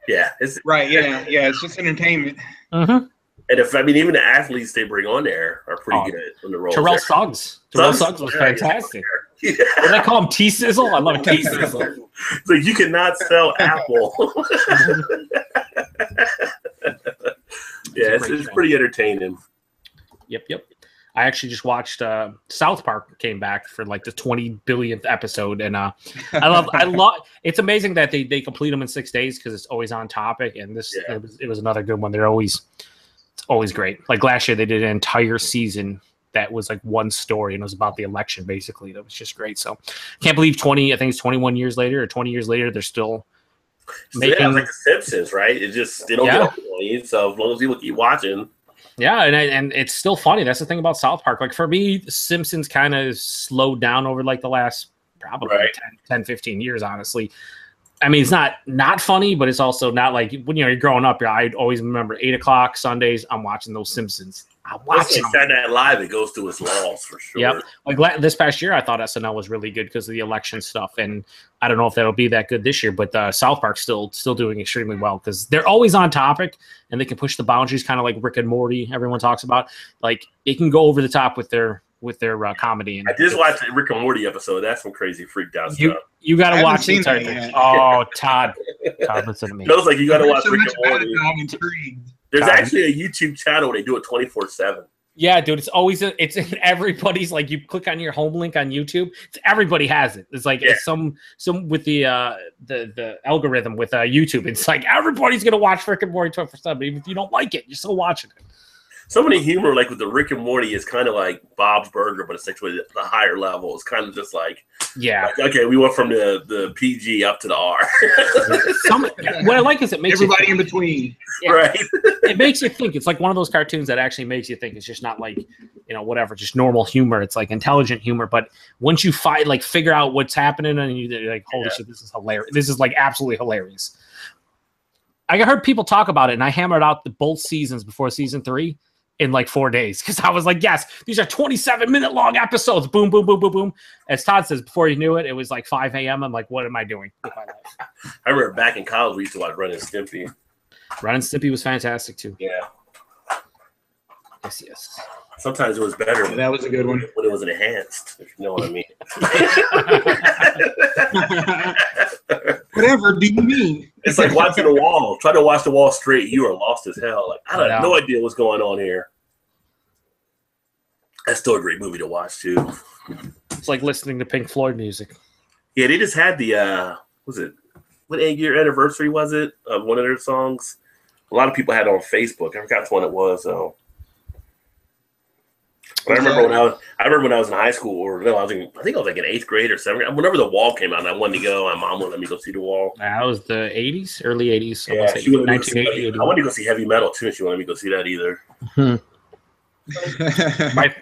Yeah. Right. Yeah. Yeah. It's just entertainment. Mm-hmm. And even the athletes they bring on there are pretty good on the roles. Terrell Suggs. Terrell Suggs was fantastic. Yeah. What do I call him? T-Sizzle? I love T-Sizzle. So you cannot sell Apple. Yeah, it's pretty entertaining. Yep. I actually just watched South Park came back for like the 20 billionth episode, and I love. It's amazing that they complete them in 6 days because it's always on topic. And it was another good one. It's always great. Like last year, they did an entire season that was like one story, and it was about the election, basically. That was just great. So can't believe I think it's 21 years later or 20 years later, they're still making like The Simpsons, right? It just they don't get off the so as long as you keep watching. Yeah, and it's still funny. That's the thing about South Park. Like for me, The Simpsons kind of slowed down over like the last probably 10, 15 years, honestly. I mean, it's not funny, but it's also not like when you're growing up. I always remember 8:00 Sundays. I'm watching those Simpsons. I'm watching Saturday Night Live. It goes through its laws for sure. Yep. Like this past year, I thought SNL was really good because of the election stuff, and I don't know if that'll be that good this year. But South Park's still doing extremely well because they're always on topic and they can push the boundaries, kind of like Rick and Morty. Everyone talks about like it can go over the top with their comedy. And I just watched the Rick and Morty episode. That's some crazy freaked out stuff. You got to watch the entire thing. Oh, Todd, listen to me. Feels like you got to watch Rick and Morty. I'm intrigued. There's actually a YouTube channel where they do it 24/7. Yeah, dude, it's in everybody's like you click on your home link on YouTube. Everybody has it. It's like it's some with the algorithm with YouTube. It's like everybody's gonna watch Rick and Morty 24/7. Even if you don't like it, you're still watching it. Some of the humor, like with the Rick and Morty, is kind of like Bob's Burger, but it's actually the higher level. It's kind of just like, okay, we went from the PG up to the R. What I like is it makes everybody in between, right? It makes you think. It's like one of those cartoons that actually makes you think. It's just not like whatever, just normal humor. It's like intelligent humor. But once you figure out what's happening, and you're like, holy shit, this is hilarious. This is like absolutely hilarious. I heard people talk about it, and I hammered out both seasons before season 3. In like 4 days, because I was like, yes, these are 27-minute long episodes. Boom, boom, boom, boom, boom. As Todd says, before you knew it, it was like 5 a.m. I'm like, what am I doing with my life? I remember back in college, we used to watch Ren and Stimpy. Ren and Stimpy was fantastic too. Yeah. Yes. Sometimes it was better. That was a good one. When it was enhanced, if you know what I mean. Whatever do you mean? It's like watching The Wall. Try to watch The Wall straight, you are lost as hell. Like I have no idea what's going on here. That's still a great movie to watch too. It's like listening to Pink Floyd music. Yeah, they just had the what 8-year anniversary was it of one of their songs? A lot of people had it on Facebook. I forgot which one it was though. But I remember when I was in high school, or no, I think I was like in 8th grade or 7th grade. Whenever the Wall came out, and I wanted to go. My mom would let me go see the Wall. That was the 80s, early 80s. Yeah, I wanted to go see heavy metal too. She wanted me to go see that either.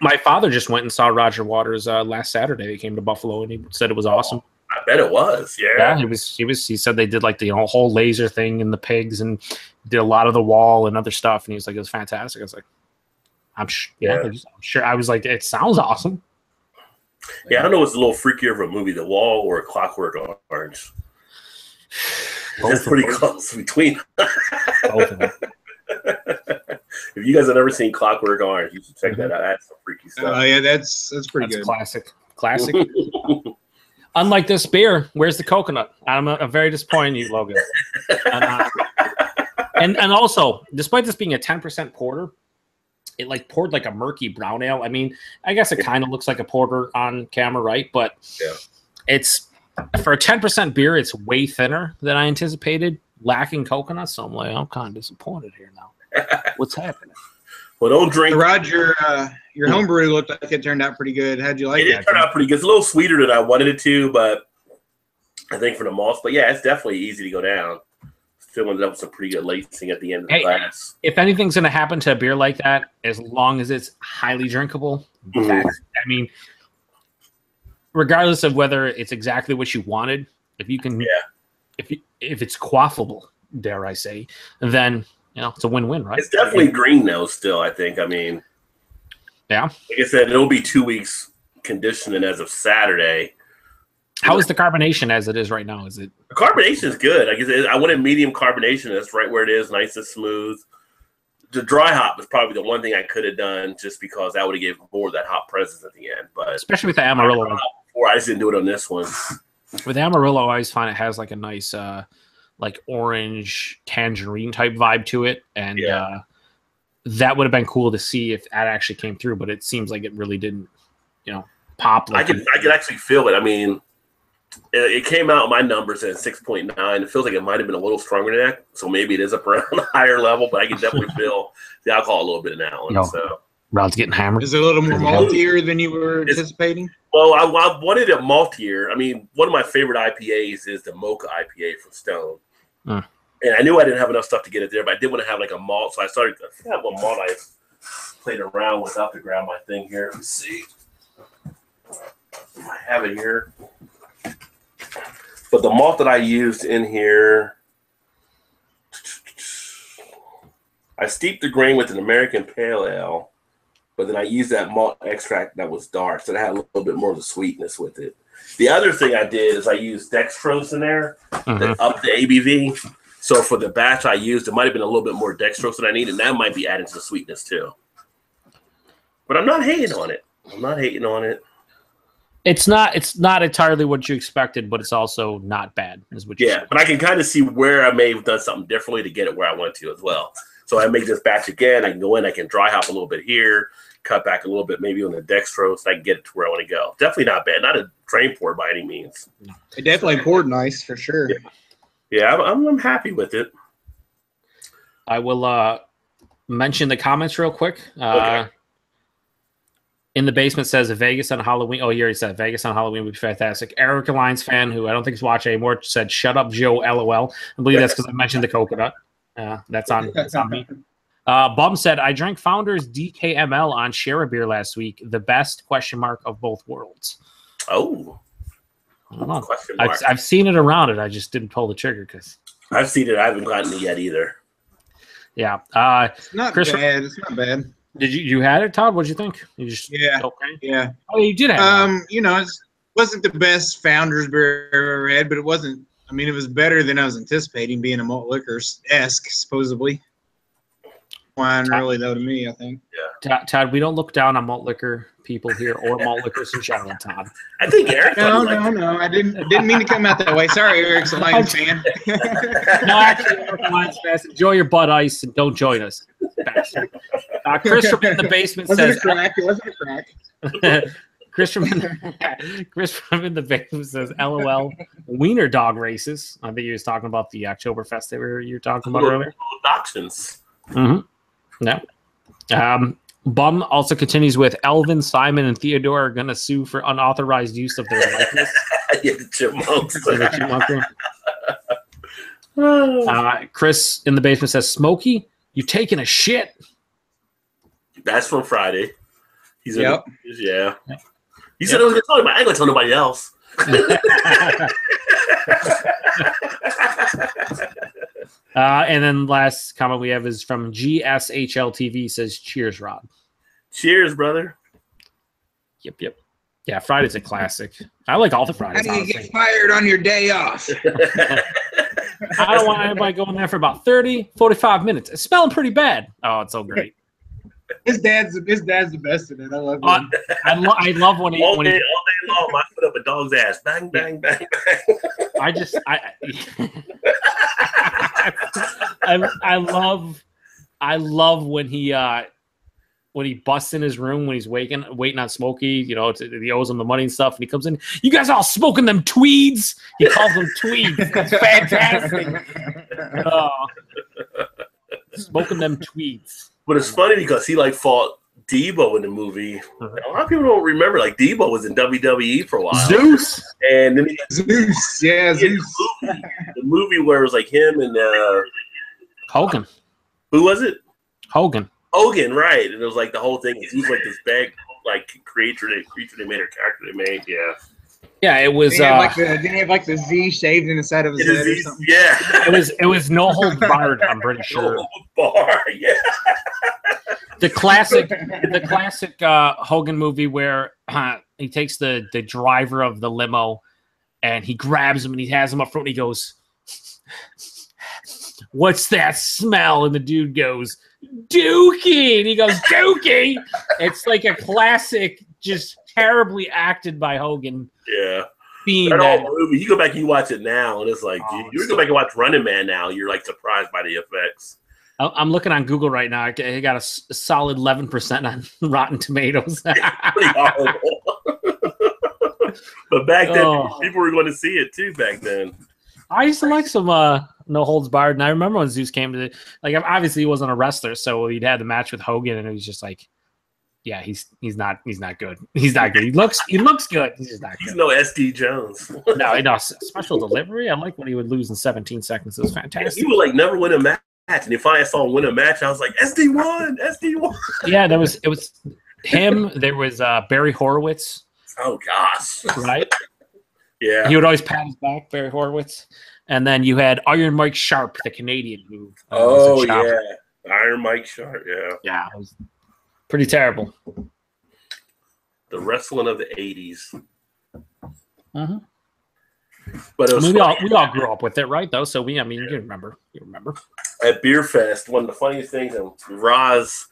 My father just went and saw Roger Waters last Saturday. He came to Buffalo and he said it was awesome. I bet it was. Yeah, he said they did like the whole laser thing and the pigs and did a lot of the Wall and other stuff. And he was like, it was fantastic. I was like, I'm sure. I was like, it sounds awesome. Yeah, I don't know what's a little freakier of a movie, The Wall or Clockwork Orange. That's pretty close between. Both of them. If you guys have never seen Clockwork Orange, you should check that out. That's some freaky stuff. Oh yeah, that's pretty good. Classic. Unlike this beer, where's the coconut? I'm very disappointed in you, Logan. And also, despite this being a 10% porter, it like poured like a murky brown ale. I mean, I guess it kind of looks like a porter on camera, right? But it's for a 10% beer, it's way thinner than I anticipated, lacking coconut. So I'm like, I'm kind of disappointed here now. What's happening? Well, don't drink. Roger, your homebrew looked like it turned out pretty good. How'd you like it? It turned out pretty good. It's a little sweeter than I wanted it to, but I think for the malts. But yeah, it's definitely easy to go down. Still ended up with some pretty good lacing at the end of the glass. If anything's going to happen to a beer like that, as long as it's highly drinkable, I mean, regardless of whether it's exactly what you wanted, if you can, if it's quaffable, dare I say, then it's a win-win, right? It's definitely green though. Still, I think. I mean, yeah. Like I said, it'll be 2 weeks conditioning as of Saturday. How is the carbonation as it is right now? Is it the carbonation is good? I guess I wanted medium carbonation. That's right where it is, nice and smooth. The dry hop is probably the one thing I could have done, just because that would have given more of that hop presence at the end. But especially with the Amarillo, before I just didn't do it on this one. With Amarillo, I always find it has like a nice, like orange tangerine type vibe to it, and that would have been cool to see if that actually came through. But it seems like it really didn't, pop. Like I could actually feel it. I mean, it came out my numbers at 6.9. It feels like it might have been a little stronger than that, so maybe it is up around a higher level. But I can definitely feel the alcohol a little bit in that one. So Rod's getting hammered. Is it a little more maltier than you were anticipating? Well, I wanted it maltier. I mean, one of my favorite IPAs is the Mocha IPA from Stone. And I knew I didn't have enough stuff to get it there, but I did want to have like a malt. So I forgot what malt I played around with. I have to grab my thing here. Let's see. I have it here. But the malt that I used in here, I steeped the grain with an American Pale Ale, but then I used that malt extract that was dark, so it had a little bit more of the sweetness with it. The other thing I did is I used dextrose in there that upped the ABV. So for the batch I used, it might have been a little bit more dextrose than I needed, and that might be adding to the sweetness too. But I'm not hating on it. It's not entirely what you expected, but it's also not bad. Is what you said. But I can kind of see where I may have done something differently to get it where I want to as well. So I make this batch again. I can go in. I can dry hop a little bit here, cut back a little bit maybe on the dextrose. I can get it to where I want to go. Definitely not bad. Not a drain pour by any means. It definitely poured nice for sure. Yeah, I'm happy with it. I will mention the comments real quick. Okay. In the basement says Vegas on Halloween. Oh, you already said Vegas on Halloween would be fantastic. Eric, a Lions fan who I don't think is watching anymore, said, "Shut up, Joe." LOL. I believe that's because I mentioned the coconut. That's on me. Bum said, "I drank Founders DKML on Share a Beer last week. The best ? Of both worlds." Oh, I don't know. I've seen it around it. I just didn't pull the trigger because I've seen it. I haven't gotten it yet either. Yeah. It's not bad. It's not bad. Did you had it, Todd? What'd you think? You just okay? Yeah. Oh, you did have it. It wasn't the best Founders beer I've ever had, but it wasn't. I mean, it was better than I was anticipating, being a malt liquor-esque, supposedly. Wine, really, though, to me, I think. Yeah. Todd, we don't look down on malt liquor people here or malt liquors in general, Todd. I think Eric. No. I didn't mean to come out that way. Sorry, Eric's a Lions fan. No, actually, Eric's a Lions fan. Enjoy your Bud Ice and don't join us. Chris from in the basement says. It wasn't a crack. Chris from in the basement says, "LOL, wiener dog races." I think he was talking about the Oktoberfest that you were talking about earlier. Dachshunds. Mm-hmm. No. Bum also continues with Elvin, Simon, and Theodore are going to sue for unauthorized use of their likeness. Yeah, the chipmunks. The chipmunk. Chris in the basement says, Smokey, you taking a shit? That's from Friday. He's Yep. Yeah. He said I was going to tell him, but I ain't going to tell nobody else. And then last comment we have is from GSHLTV, says, cheers, Rod. Cheers, brother. Yep. Yeah, Friday's a classic. I like all the Fridays. How do you get fired on your day off? I don't want anybody going there for about 30, 45 minutes. It's smelling pretty bad. Oh, it's so great. His dad's the best in it. I love him. I love when he all day long. I put up a dog's ass. Bang, bang, bang, bang. I love when he busts in his room when he's waiting on Smokey, you know, he owes him the money and stuff, and he comes in, you guys all smoking them tweeds? He calls them tweeds. That's fantastic. Smoking them tweeds. But it's funny because he fought Debo in the movie. A lot of people don't remember, Debo was in WWE for a while. Zeus. And then Zeus. Yeah, Zeus. The movie where it was him and Hogan. Who was it? Hogan, right. And it was the whole thing. He was this big creature they made, or character they made. Yeah. Yeah, it was. Didn't he have the Z shaved in the side of his head or something? Yeah. It was No Holds Barred, I'm pretty sure. No Holds Barred, yeah. The classic Hogan movie where he takes the driver of the limo and he grabs him and he has him up front and he goes, what's that smell? And the dude goes, Dookie. And he goes, Dookie. It's a classic, just terribly acted by Hogan. Yeah. That movie, you go back and you watch it now, and it's you go back and watch Running Man now, you're surprised by the effects. I'm looking on Google right now. I got a solid 11% on Rotten Tomatoes. Pretty horrible. But back then, people were going to see it too. Back then, I used to like some No Holds Barred, and I remember when Zeus came to obviously he wasn't a wrestler, so he'd had the match with Hogan, and it was just yeah, he's not good. He's not good. He looks good. He's just not good. He's no SD Jones. No, special delivery. I like when he would lose in 17 seconds. It was fantastic. He would never win a match. And if I saw him win a match, I was like, SD won. Yeah, it was him. There was Barry Horowitz. Oh gosh. Right? Yeah. He would always pat his back, Barry Horowitz. And then you had Iron Mike Sharp, the Canadian who yeah. Iron Mike Sharp, yeah. Yeah. It was pretty terrible. The wrestling of the 80s. Uh-huh. But it was we all grew up with it, right? Though, so you remember. At Beer Fest, one of the funniest things, and Roz,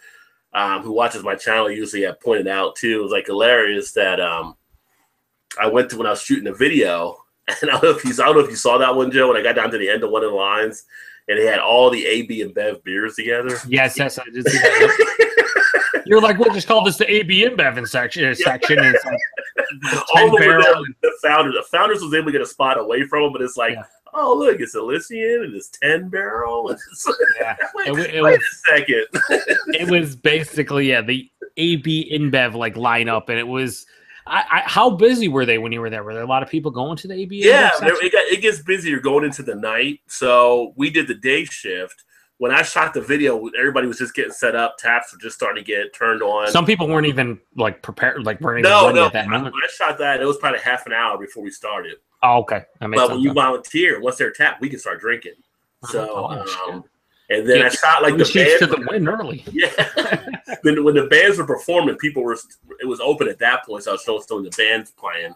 who watches my channel, usually had pointed out too, it was hilarious that I went to when I was shooting a video, and I don't know if you saw that one, Joe. When I got down to the end of one of the lines, and they had all the AB and Bev beers together. Yes, I did see that. You're like, we'll just call this the AB and Bev section. And it's all the founders was able to get a spot away from them, but it's oh look, it's Elysian and it's 10 barrel. Yeah. Wait a second. It was basically the AB InBev lineup, and it was. How busy were they when you were there? Were there a lot of people going to the AB? Yeah, it gets busier going into the night. So we did the day shift. When I shot the video, everybody was just getting set up. Taps were just starting to get turned on. Some people weren't even prepared, weren't even ready at that moment. When I shot that, it was probably half an hour before we started. Oh, okay. But when you volunteer, once they're tapped, we can start drinking. So, and then I shot the bands to the win early. Yeah. Then when the bands were performing, it was open at that point, so I was still the bands playing.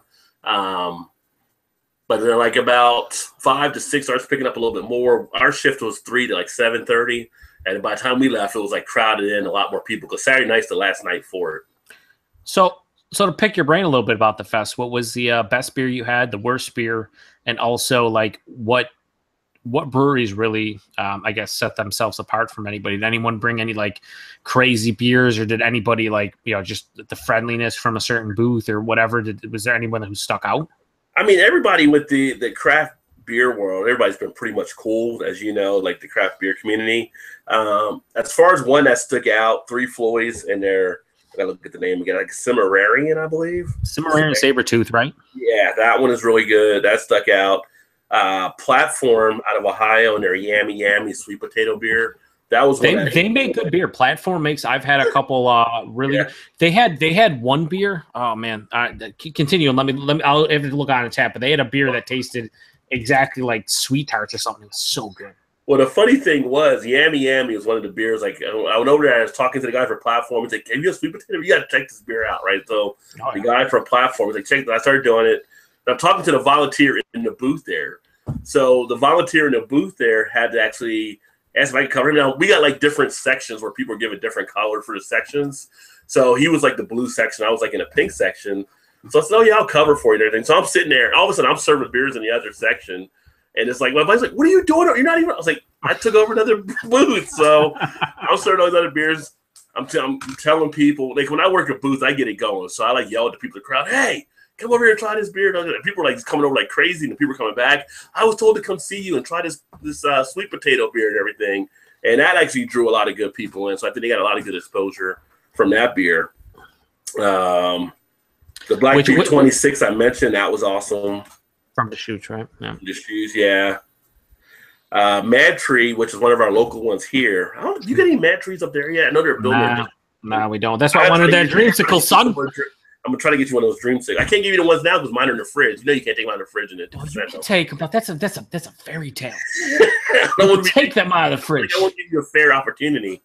But then about 5 to 6 starts picking up a little bit more. Our shift was 3 to 7:30, and by the time we left, it was crowded in, a lot more people because Saturday night's the last night for it. So to pick your brain a little bit about the fest, what was the best beer you had, the worst beer, and also what breweries really, I guess, set themselves apart from anybody? Did anyone bring any crazy beers, or did anybody just the friendliness from a certain booth or whatever? Was there anyone who stuck out? I mean, everybody with the craft beer world, everybody's been pretty much cool, as you know, like the craft beer community. As far as one that stuck out, Three Floyds and their, I gotta look at the name again, like Cimararian, I believe. Cimararian Sabretooth, right? Yeah, that one is really good. That stuck out. Platform out of Ohio and their Yammy Yammy sweet potato beer. That was they make good beer. Platform makes. I've had a couple really. Yeah. They had one beer. Oh man, continue. Let me. I'll have to look on a tap. But they had a beer that tasted exactly like Sweet Tarts or something. It was so good. Well, the funny thing was, Yammy Yammy was one of the beers. Like, I went over there, I was talking to the guy for Platform. He's like, "Have you a sweet potato? You got to check this beer out, right?" So the guy from Platform was like, "Check it." I started doing it. And I'm talking to the volunteer in the booth there. So the volunteer in the booth there had to actually ask if I could cover him. Now, we got like different sections where people are given different color for the sections. So he was like the blue section. I was like in a pink section. So I said, "Oh, yeah, I'll cover for you and everything." So I'm sitting there. All of a sudden, I'm serving beers in the other section. And it's like, my buddy's like, "What are you doing? You're not even." I was like, "I took over another booth." So I'm serving all these other beers. I'm telling people, like when I work a booth, I get it going. So I like yell at the people in the crowd, "Hey, come over here and try this beer." And people are like coming over like crazy, and people are coming back. I was told to come see you and try this sweet potato beer and everything. And that actually drew a lot of good people in. So I think they got a lot of good exposure from that beer. The Black Beer 26 I mentioned, that was awesome. From the Shoots, right? Yeah. The Shoots, yeah. Mad Tree, which is one of our local ones here. You got any Mad Trees up there yet? I know they're building. Nah, we don't. That's why I wanted that Dreamsicle, son. I'm gonna try to get you one of those Dreamsicles. I can't give you the ones now because mine are in the fridge. You know you can't take them out of the fridge and it. You can take, but that's a fairy tale. Don't take them out of the fridge. I won't give you a fair opportunity.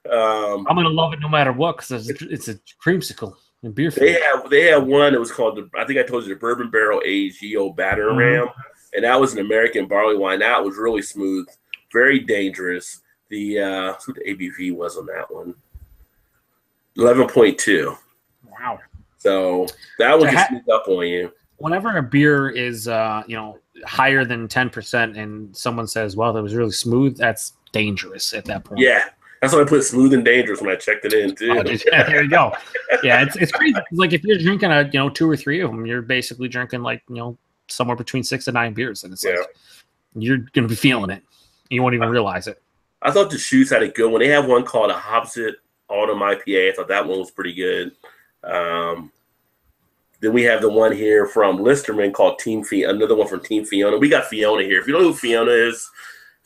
I'm gonna love it no matter what because it's a Dreamsicle. Beer they have one that was called I think I told you the Bourbon Barrel Aged Yo Batter Ram, and that was an American barley wine. That was really smooth, very dangerous. The what the ABV was on that one, 11.2. Wow. So that one can sneak up on you. Whenever a beer is higher than 10%, and someone says, "Well, that was really smooth," that's dangerous at that point. Yeah. That's why I put smooth and dangerous when I checked it in too. Oh, there you go. Yeah, it's crazy. Like if you're drinking 2 or 3 of them, you're basically drinking like somewhere between 6 and 9 beers, and it's like you're gonna be feeling it. You won't even realize it. I thought the Shoots had a good one. They have one called a Hopsit Autumn IPA. I thought that one was pretty good. Then we have the one here from Listerman called Team Fiona. Another one from Team Fiona. We got Fiona here. If you don't know who Fiona is.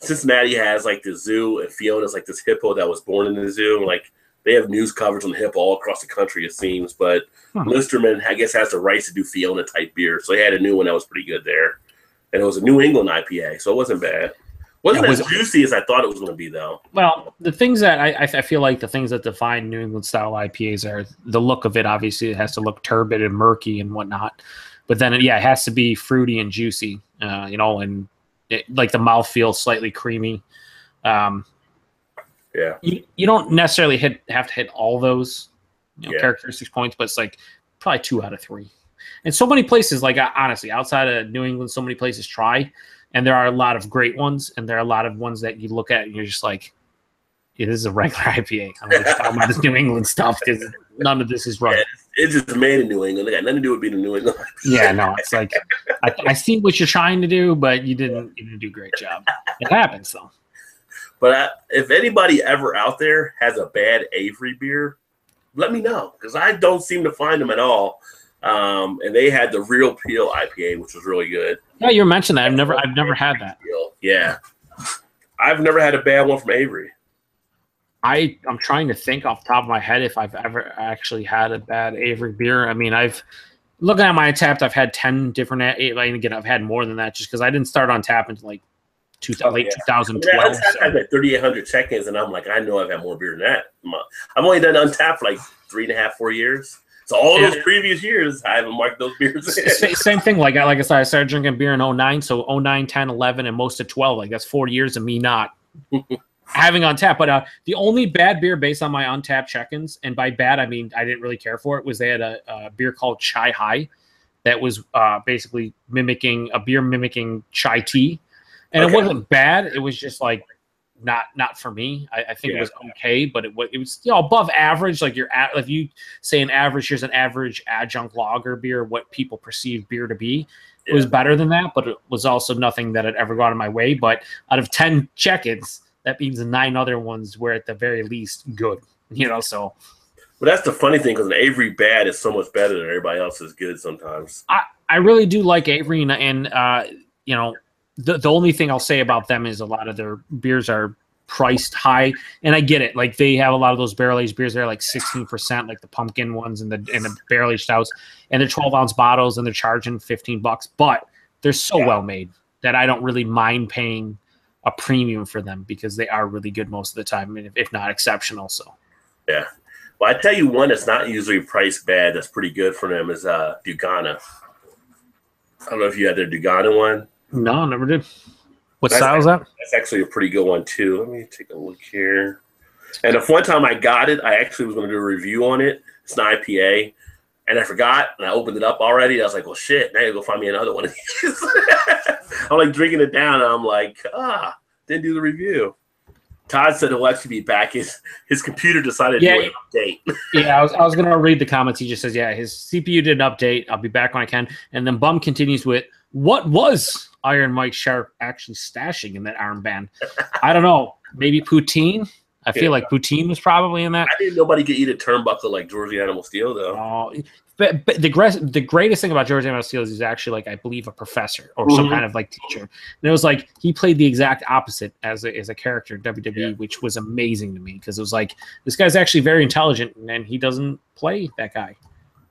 Cincinnati has like the zoo, and Fiona's like this hippo that was born in the zoo. And, like they have news coverage on the hippo all across the country, it seems. But Listerman, I guess, has the rights to do Fiona type beer, so they had a new one that was pretty good there, and it was a New England IPA, so it wasn't bad. Wasn't as juicy as I thought it was going to be, though. Well, the things that I feel like the things that define New England style IPAs are the look of it. Obviously, it has to look turbid and murky and whatnot, but then it has to be fruity and juicy, and like the mouthfeel slightly creamy. You don't necessarily have to hit all those characteristics points, but it's like probably 2 out of 3. And so many places, like honestly, outside of New England, so many places try, and there are a lot of great ones, and there are a lot of ones that you look at and you're just like, this is a regular IPA. I'm just talking about this New England stuff because none of this is right. It's just made in New England. It got nothing to do with being in New England. Yeah, no, it's like I see what you're trying to do, but you didn't do a great job. It happens though. But if anybody ever out there has a bad Avery beer, let me know because I don't seem to find them at all. And they had the Real Peel IPA, which was really good. Yeah, you mentioned that. I've never had that. Yeah, I've never had a bad one from Avery. I'm trying to think off the top of my head if I've ever actually had a bad Avery beer. I mean, looking at my Untapped, I've had 10 different. Again, I've had more than that just because I didn't start on tap until like late 2012. I had like 3,800 check-ins, and I'm like, I know I've had more beer than that. I've only done Untapped for like 3.5, 4 years. So all those previous years, I haven't marked those beers in. Same thing. Like I said, I started drinking beer in 09, so 09, 10, 11, and most of 12. Like that's 4 years of me not having Untapped. But the only bad beer based on my Untapped check-ins, and by bad I mean I didn't really care for it, was they had a beer called Chai High that was basically mimicking chai tea, and it wasn't bad. It was just like not for me. I think it was okay, but it was above average. Like if you say an average, here's an average adjunct lager beer, what people perceive beer to be. It was better than that, but it was also nothing that had ever gone in my way. But out of 10 check-ins, that means 9 other ones were at the very least good. So. But that's the funny thing, because an Avery bad is so much better than everybody else's good sometimes. I really do like Avery, and the only thing I'll say about them is a lot of their beers are priced high, and I get it. Like, they have a lot of those barrel-aged beers that are like 16%, like the pumpkin ones and the barrel-aged stouts, and they're 12-ounce bottles, and they're charging $15. But they're so well made that I don't really mind paying a premium for them, because they are really good most of the time, if not exceptional. So yeah. Well, I tell you one that's not usually priced bad that's pretty good for them is Dugana. I don't know if you had their Dugana one. No, never did. What style is that? That's actually a pretty good one too. Let me take a look here. And the one time I got it, I actually was going to do a review on it. It's an IPA, and I forgot, and I opened it up already. I was like, well, shit, now you go find me another one of these. I'm like drinking it down, and I'm like, didn't do the review. Todd said he'll actually be back. His computer decided to do an update. Yeah, I was going to read the comments. He just says, yeah, his CPU did an update. I'll be back when I can. And then Bum continues with, what was Iron Mike Sharp actually stashing in that armband? I don't know. Maybe poutine? I feel like poutine was probably in that. I didn't nobody could eat a turnbuckle like Georgie Animal Steel, though. But the greatest thing about George Animal Steel is he's actually, like, I believe, a professor or some kind of, like, teacher. And it was like he played the exact opposite as a character in WWE, which was amazing to me, because it was like, this guy's actually very intelligent, and he doesn't play that guy.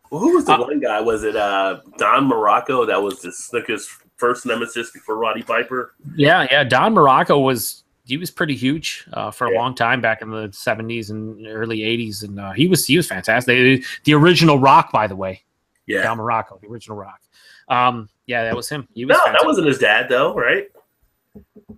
Well, who was the one guy? Was it Don Morocco? That was the Snooker's first nemesis before Roddy Piper? Yeah. Don Morocco was pretty huge for a long time back in the 70s and early 80s, and he was fantastic. The original Rock, by the way. Yeah, Don Morocco, the original Rock. Yeah, that was him. He was fantastic. That wasn't his dad, though, right?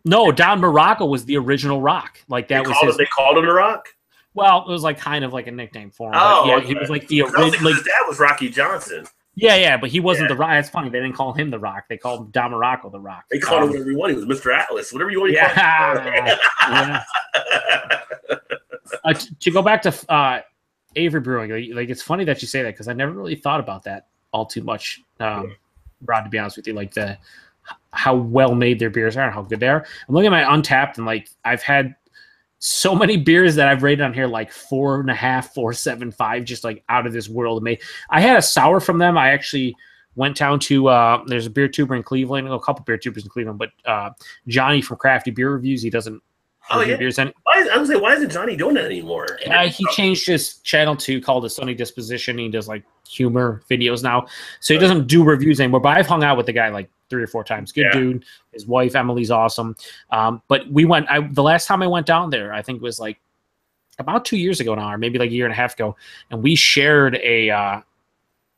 No, Don Morocco was the original Rock. Like, that they called him the Rock? Well, it was like kind of like a nickname for him. Oh, yeah, okay. He was like the original. His dad was Rocky Johnson. Yeah, but he wasn't the Rock. It's funny, they didn't call him the Rock. They called Don Morocco the Rock. They called him whatever you want. He was Mr. Atlas, whatever you want. To go back to Avery Brewing, like, it's funny that you say that, because I never really thought about that all too much. Rod, to be honest with you, like how well made their beers are and how good they are. I'm looking at my Untapped, and like, I've had so many beers that I've rated on here, like 4.5, 4.75, just like out of this world. I had a sour from them. I actually went down to there's a beer tuber in Cleveland, a couple beer tubers in Cleveland, but Johnny from Crafty Beer Reviews, he doesn't review beers. Why isn't Johnny doing that anymore? He changed his channel to called The Sunny Disposition. He does like humor videos now, so he doesn't do reviews anymore. But I've hung out with the guy like 3 or 4 times. Good dude. His wife Emily's awesome. But we went. The last time I went down there, I think it was like about 2 years ago now, or maybe like a year and a half ago, and we shared a.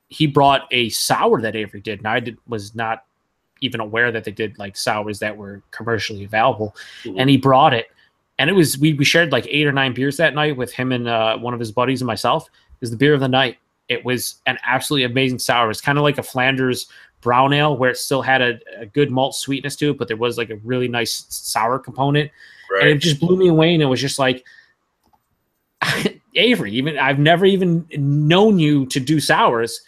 He brought a sour that Avery did, and I was not even aware that they did like sours that were commercially available, and he brought it, and it was we shared like 8 or 9 beers that night with him and one of his buddies and myself. It was the beer of the night. It was an absolutely amazing sour. It's kind of like a Flanders brown ale, where it still had a good malt sweetness to it, but there was like a really nice sour component, and it just blew me away. And it was just like, Avery, I've never even known you to do sours,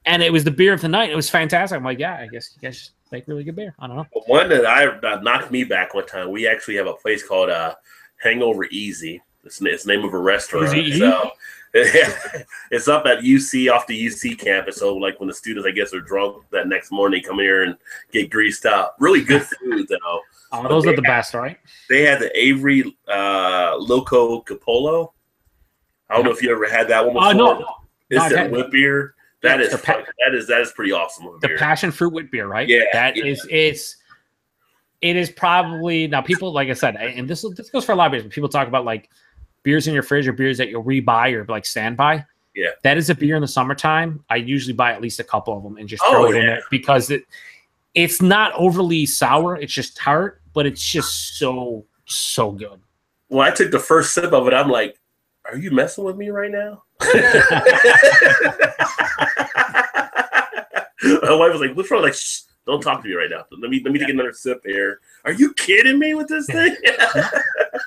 and it was the beer of the night. It was fantastic. I'm like, yeah, I guess you guys make really good beer. I don't know. One that knocked me back one time. We actually have a place called Hangover Easy. It's the name of a restaurant. So it's up at UC, off the UC campus. So like when the students, I guess, are drunk that next morning, come here and get greased up. Really good food though. Oh, those are the best, right? They had the Avery Loco Capolo. I don't know if you ever had that one before. No. It's their wheat beer. That is pretty awesome. The passion fruit wheat beer, right? Yeah. It is probably, now people, like I said, and this goes for a lot of beers, but people talk about like beers in your fridge or beers that you'll rebuy or like standby. Yeah. That is a beer in the summertime. I usually buy at least a couple of them and just throw it in there, because it's not overly sour. It's just tart, but it's just so good. When I took the first sip of it, I'm like, are you messing with me right now? My wife was like, what's wrong? Like, shh, don't talk to me right now. Let me take another sip here. Are you kidding me with this thing?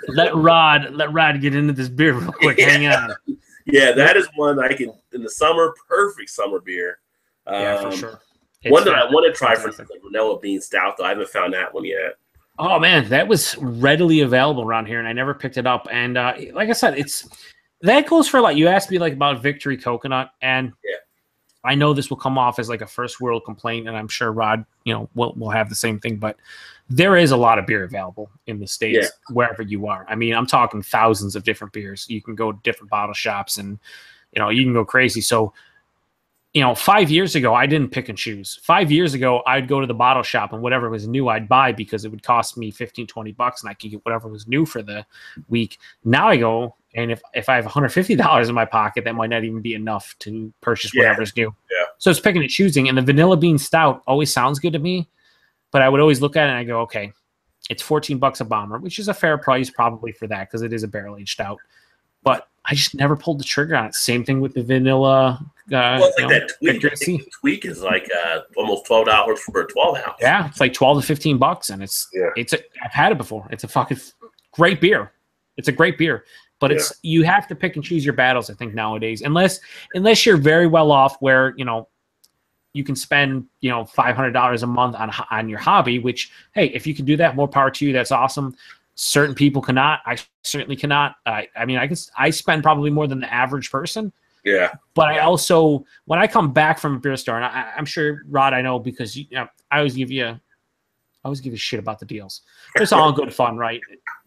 Let Rod get into this beer real quick. Hang on. Yeah, that is one I can, in the summer, perfect summer beer. Yeah, for sure. One that I want to try for the vanilla bean stout, though I haven't found that one yet. Oh man, that was readily available around here, and I never picked it up. And like I said, that goes for like you asked me like about Victory Coconut, and I know this will come off as like a first world complaint, and I'm sure Rod, will have the same thing. But there is a lot of beer available in the States wherever you are. I mean, I'm talking thousands of different beers. You can go to different bottle shops, and you can go crazy. So 5 years ago, I didn't pick and choose. 5 years ago, I'd go to the bottle shop and whatever was new, I'd buy because it would cost me $15-20 and I could get whatever was new for the week. Now I go, and if I have $150 in my pocket, that might not even be enough to purchase whatever's new. Yeah. So it's picking and choosing. And the vanilla bean stout always sounds good to me, but I would always look at it and I go, okay, it's $14 a bomber, which is a fair price probably for that because it is a barrel-aged stout. But I just never pulled the trigger on it. Same thing with the vanilla. That tweak is like almost $12 for a 12-ounce. Yeah, it's like $12 to $15, and I've had it before. It's a fucking great beer. It's a great beer, but you have to pick and choose your battles. I think nowadays, unless you're very well off, where you can spend $500 a month on your hobby. Which, hey, if you can do that, more power to you. That's awesome. Certain people cannot. I certainly cannot. I mean, I spend probably more than the average person. Yeah. But I also, when I come back from a beer store, and I'm sure, Rod, I know because I always give you shit about the deals. It's all good fun, right?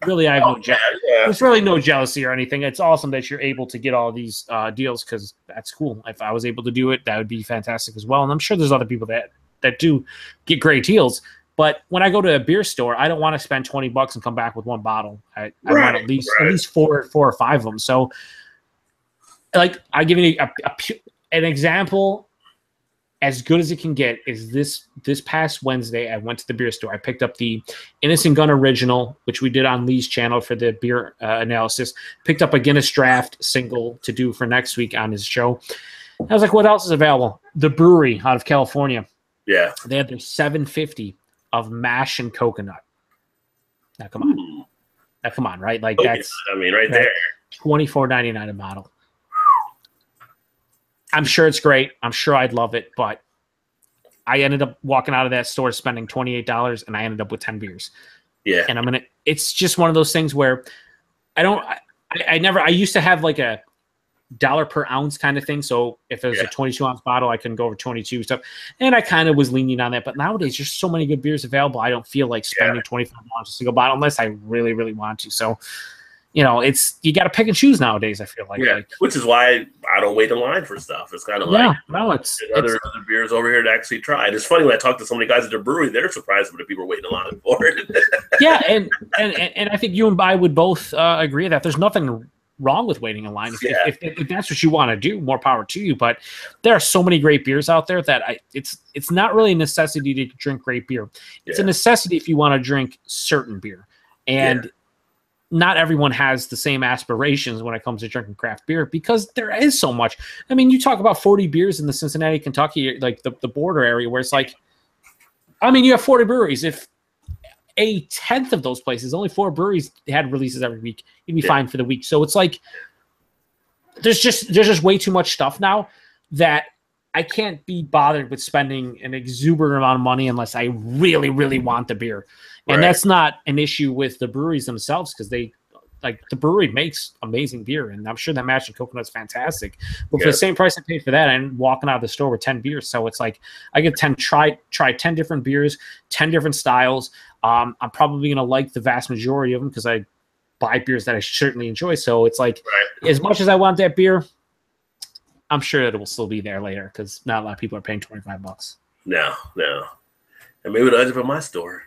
Really, I have there's really no jealousy or anything. It's awesome that you're able to get all these deals because that's cool. If I was able to do it, that would be fantastic as well. And I'm sure there's other people that do get great deals. But when I go to a beer store, I don't want to spend $20 and come back with one bottle. I want at least four or five of them. So, like, I give you an example as good as it can get is this past Wednesday. I went to the beer store. I picked up the Innocent Gun Original, which we did on Lee's channel for the beer analysis. Picked up a Guinness Draft single to do for next week on his show. I was like, what else is available? The brewery out of California. Yeah. They had their 750 of mash and coconut. Now come on. Now come on, right? Like that's right there. $24.99 a bottle. I'm sure it's great. I'm sure I'd love it, but I ended up walking out of that store spending $28 and I ended up with 10 beers. Yeah. And it's just one of those things where I used to have like a $1 per ounce kind of thing. So if it was a 22-ounce bottle, I couldn't go over 22 stuff. And I kind of was leaning on that. But nowadays, there's so many good beers available. I don't feel like spending $25 a single bottle unless I really, really want to. So, you got to pick and choose nowadays, I feel like. Yeah, which is why I don't wait in line for stuff. It's kind of it's other beers over here to actually try. And it's funny when I talk to so many guys at the brewery, they're surprised when the people are waiting in line for it. Yeah, and I think you and I would both agree that there's nothing wrong with waiting in line. If that's what you want to do, more power to you. But there are so many great beers out there that it's not really a necessity to drink great beer. It's a necessity if you want to drink certain beer. And not everyone has the same aspirations when it comes to drinking craft beer because there is so much. I mean, you talk about 40 beers in the Cincinnati, Kentucky, like the border area where it's like, I mean, you have 40 breweries. If a tenth of those places, only 4 breweries had releases every week, you'd be fine for the week. So it's like, there's just way too much stuff now that I can't be bothered with spending an exuberant amount of money unless I really, really want the beer. And that's not an issue with the breweries themselves because the brewery makes amazing beer, and I'm sure that mash and coconut's fantastic. But for the same price I paid for that, I'm walking out of the store with 10 beers. So it's like I get try 10 different beers, 10 different styles. I'm probably gonna like the vast majority of them because I buy beers that I certainly enjoy. So it's like as much as I want that beer, I'm sure it will still be there later because not a lot of people are paying $25. No. And maybe it'll end up at my store.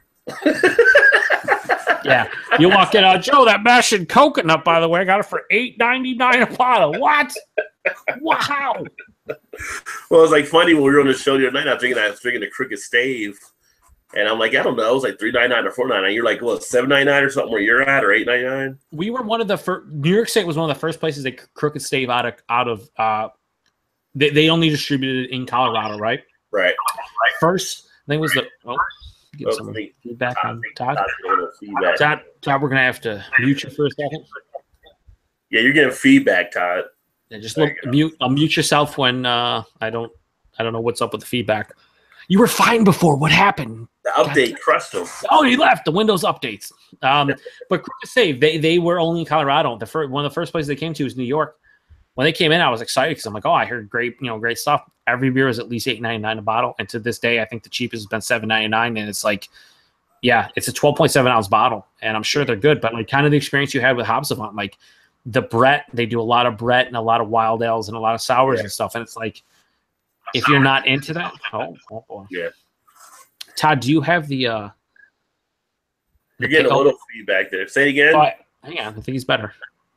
Yeah, you walk in, Joe, that mash and coconut, by the way, I got it for $8.99 a bottle. What? Wow. Well, it's like funny when we were on the show the other night. I was drinking the Crooked Stave, and I'm like, I don't know, it was like $3.99 or $4.99. You're like, what, $7.99 or something where you're at, or $8.99? We were one of the first. New York State was one of the first places that Crooked Stave out of. They only distributed it in Colorado, right? Right. First thing was the. Oh, get some feedback on Todd. Todd, we're gonna have to mute you for a second. Yeah, you're getting feedback, Todd. Yeah, just mute yourself when I don't know what's up with the feedback. You were fine before. What happened? The update crushed them. Oh, he left. The Windows updates. But quick to say, they were only in Colorado. One of the first places they came to was New York. When they came in, I was excited because I'm like, oh, I heard great stuff. Every beer is at least $8.99 a bottle, and to this day, I think the cheapest has been $7.99, and it's like, yeah, it's a 12.7 ounce bottle, and I'm sure they're good. But like, kind of the experience you had with Hop Savant, like the Brett, they do a lot of Brett and a lot of wild ales and a lot of sours and stuff, and it's like, if you're not into that, oh boy, yeah. Todd, do you have the? You're getting a little feedback there. Say it again. Oh, hang on, I think he's better.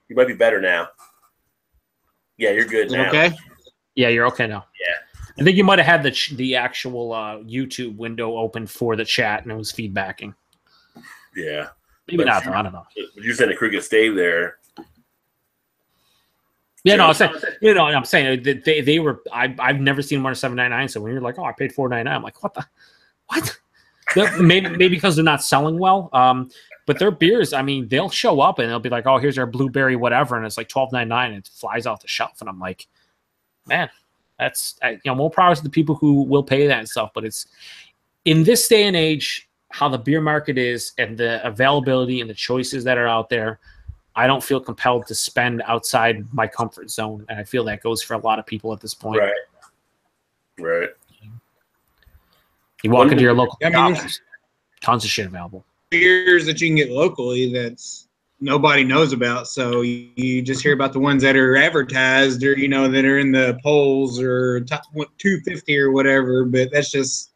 You might be better now. Yeah, you're good now. Okay. Yeah, you're okay now. Yeah. I think you might have had the actual YouTube window open for the chat, and it was feedbacking. Yeah. Maybe not, though. I don't know. You're saying a cricket stave there. Yeah, no, I'm saying that they were. I've never seen one at $7.99. So when you're like, oh, I paid $4.99, I'm like, what? Maybe because they're not selling well. But their beers, I mean, they'll show up and they'll be like, oh, here's our blueberry whatever, and it's like $12.99, and it flies off the shelf, and I'm like, man, that's more power to the people who will pay that and stuff. But it's in this day and age, how the beer market is, and the availability and the choices that are out there, I don't feel compelled to spend outside my comfort zone, and I feel that goes for a lot of people at this point. Right. You walk into your local there's tons of shit available. Beers that you can get locally that's nobody knows about. So you just hear about the ones that are advertised or, that are in the polls or top 250 or whatever, but that's just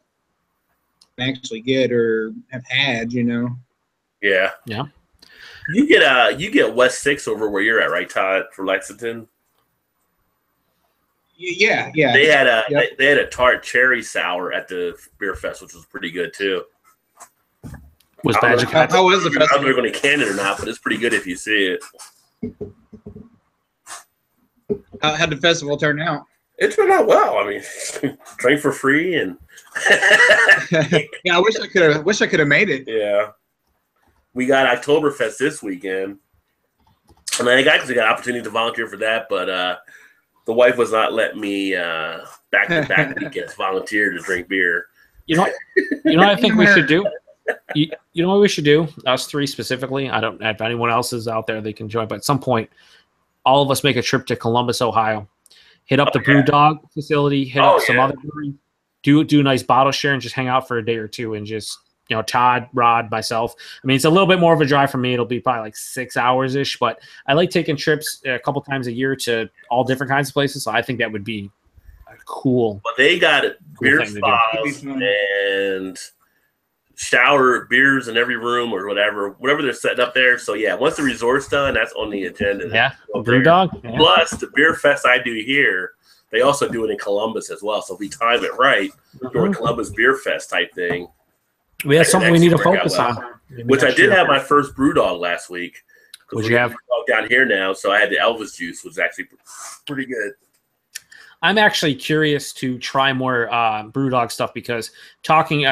actually get or have had, Yeah. Yeah. You get West 6 over where you're at, right, Todd, from Lexington? Yeah. They had a tart cherry sour at the beer fest, which was pretty good too. Was Magic? How was the festival? I don't know if they're going to can it or not, but it's pretty good if you see it. How'd the festival turn out? It turned out well. I mean, drink for free and. Yeah, I wish I could have made it. Yeah, we got Oktoberfest this weekend, and I actually got an opportunity to volunteer for that, but the wife was not letting me back-to-back weekends volunteer to drink beer. You know what I think we should do? You know what we should do? Us three specifically. I don't know if anyone else is out there they can join, but at some point, all of us make a trip to Columbus, Ohio. Hit up the BrewDog facility. Hit up some other breweries. Do a nice bottle share and just hang out for a day or two and just Todd, Rod, myself. I mean, it's a little bit more of a drive for me. It'll be probably like 6 hours ish, but I like taking trips a couple times a year to all different kinds of places. So I think that would be cool. But they got beer spas and shower beers in every room or whatever they're setting up there. So yeah, once the resort's done, that's on the agenda. Yeah, BrewDog. Yeah. Plus the beer fest I do here, they also do it in Columbus as well. So if we time it right, during Columbus Beer Fest type thing. We have something we need to focus on. Which I did have my first BrewDog last week. What'd you have? Down here now, so I had the Elvis juice, which was actually pretty good. I'm actually curious to try more BrewDog stuff because talking,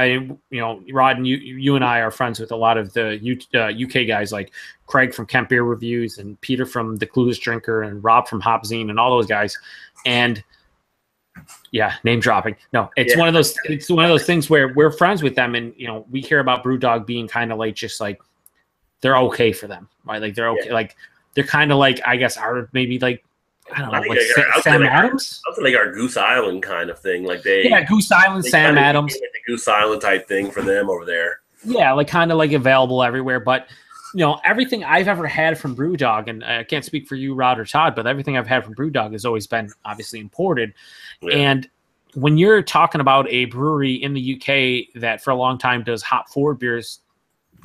Rod and you and I are friends with a lot of the UK guys like Craig from Kent Beer Reviews and Peter from The Clueless Drinker and Rob from Hop Zine and all those guys. And yeah, name dropping. No, it's one of those. It's one of those things where we're friends with them, and we hear about BrewDog being kind of like just like they're okay for them, right? Like they're okay, like they're kind of like I guess our maybe like. I don't know, like Sam Adams? Something like our Goose Island kind of thing. Like Goose Island, Sam Adams. Like the Goose Island type thing for them over there. Yeah, like kind of like available everywhere. But, everything I've ever had from BrewDog, and I can't speak for you, Rod or Todd, but everything I've had from BrewDog has always been obviously imported. Yeah. And when you're talking about a brewery in the UK that for a long time does hop forward beers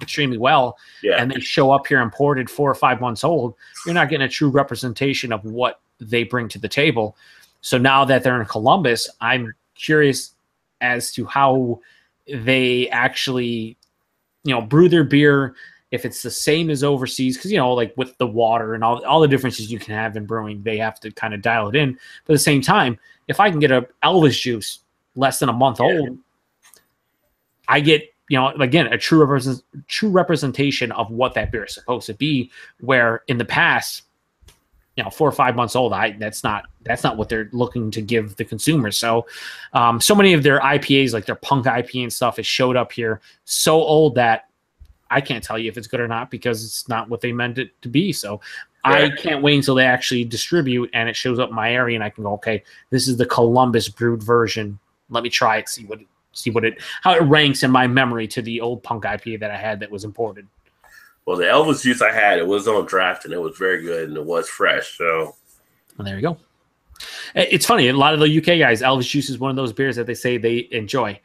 extremely well, and they show up here imported 4 or 5 months old, you're not getting a true representation of what they bring to the table. So now that they're in Columbus, I'm curious as to how they actually, brew their beer, if it's the same as overseas, because, like with the water and all the differences you can have in brewing, they have to kind of dial it in. But at the same time, if I can get a Elvis juice less than a month old, I get, again, a true representation of what that beer is supposed to be, where in the past, 4 or 5 months old. That's not what they're looking to give the consumer. So, so many of their IPAs, like their Punk IPA and stuff, has showed up here so old that I can't tell you if it's good or not because it's not what they meant it to be. So I can't wait until they actually distribute and it shows up in my area and I can go, okay, this is the Columbus brewed version. Let me try it, how it ranks in my memory to the old Punk IPA that I had that was imported. Well, the Elvis juice I had, it was on draft and it was very good and it was fresh. So well, there you go. It's funny. A lot of the UK guys, Elvis juice is one of those beers that they say they enjoy.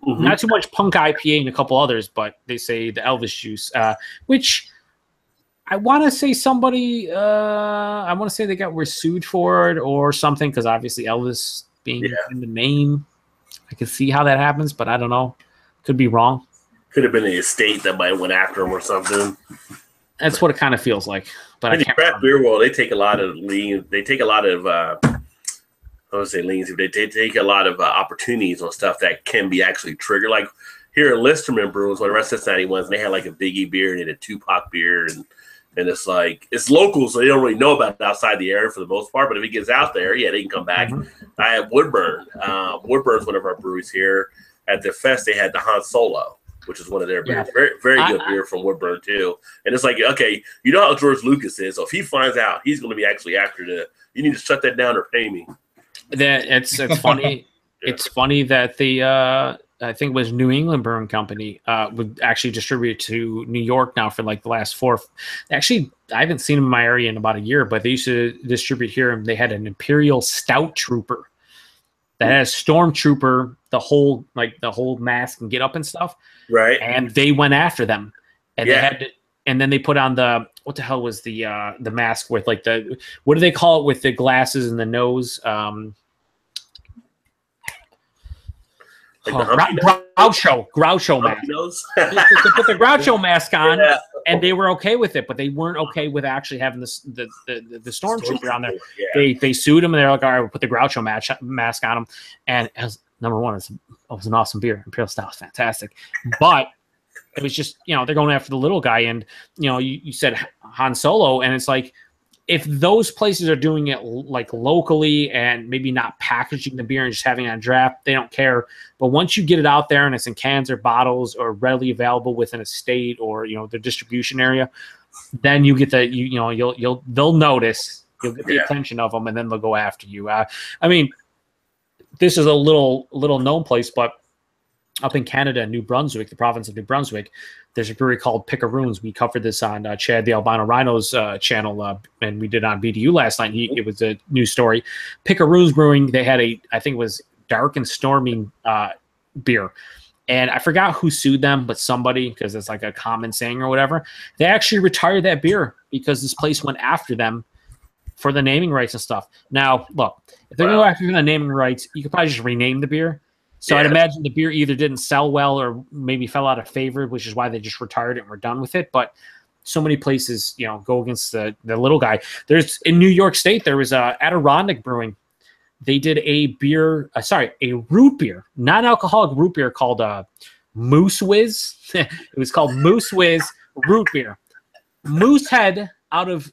Mm-hmm. Not too much Punk IPA and a couple others, but they say the Elvis juice, which I want to say somebody, I want to say they were sued for it or something because obviously Elvis being in the name, I can see how that happens, but I don't know. Could be wrong. Could have been the estate that might have went after him or something. That's what it kind of feels like. But in the craft beer world, they take a lot of lean. They take a lot of I don't say leans. They take a lot of opportunities on stuff that can be actually triggered. Like here at Listerman Brewers, when the rest of Cincinnati ones, they had like a Biggie beer and they had a Tupac beer, and it's like it's local, so they don't really know about it outside the area for the most part. But if it gets out there, they can come back. Mm-hmm. I have Woodburn. Woodburn's one of our breweries here at the fest. They had the Han Solo, which is one of their beers. Very, very good beer from Woodburn, too. And it's like, okay, you know how George Lucas is. So if he finds out, he's going to be actually after you need to shut that down or pay me. It's funny. It's funny that the, I think it was New England Brewing Company would actually distribute to New York now for like the last 4. Actually, I haven't seen them in my area in about a year, but they used to distribute here. And they had an Imperial Stout Trooper that had a Stormtrooper, the whole mask and get up and stuff. Right. And they went after them. And they had to, and then they put on the, what the hell was the mask with like what do they call it with the glasses and the nose? Groucho mask. They put the Groucho mask on, and they were okay with it, but they weren't okay with actually having the Stormtrooper on there. Yeah. They sued him, and they're like, all right, we'll put the Groucho mask on him. And as number one, it was an awesome beer. Imperial Stout was fantastic, but it was just they're going after the little guy, and you said Han Solo, and it's like, if those places are doing it like locally and maybe not packaging the beer and just having it on draft, they don't care. But once you get it out there and it's in cans or bottles or readily available within a state or the distribution area, then you get they'll notice, you'll get the attention of them, and then they'll go after you. I mean, this is a little known place, but up in Canada, New Brunswick, the province of New Brunswick, there's a brewery called Picaroons. We covered this on Chad the Albino Rhino's channel, and we did on BDU last night. It was a news story. Picaroons Brewing, they had I think it was Dark and Stormy beer. And I forgot who sued them, but somebody, because it's like a common saying or whatever, they actually retired that beer because this place went after them for the naming rights and stuff. Now, look, if they're going to go after the naming rights, you could probably just rename the beer. So I'd imagine the beer either didn't sell well or maybe fell out of favor, which is why they just retired it and were done with it. But so many places, go against the little guy. There's in New York State, there was Adirondack Brewing. They did a root beer, non-alcoholic root beer called Moose Whiz. It was called Moose Whiz root beer. Moosehead out of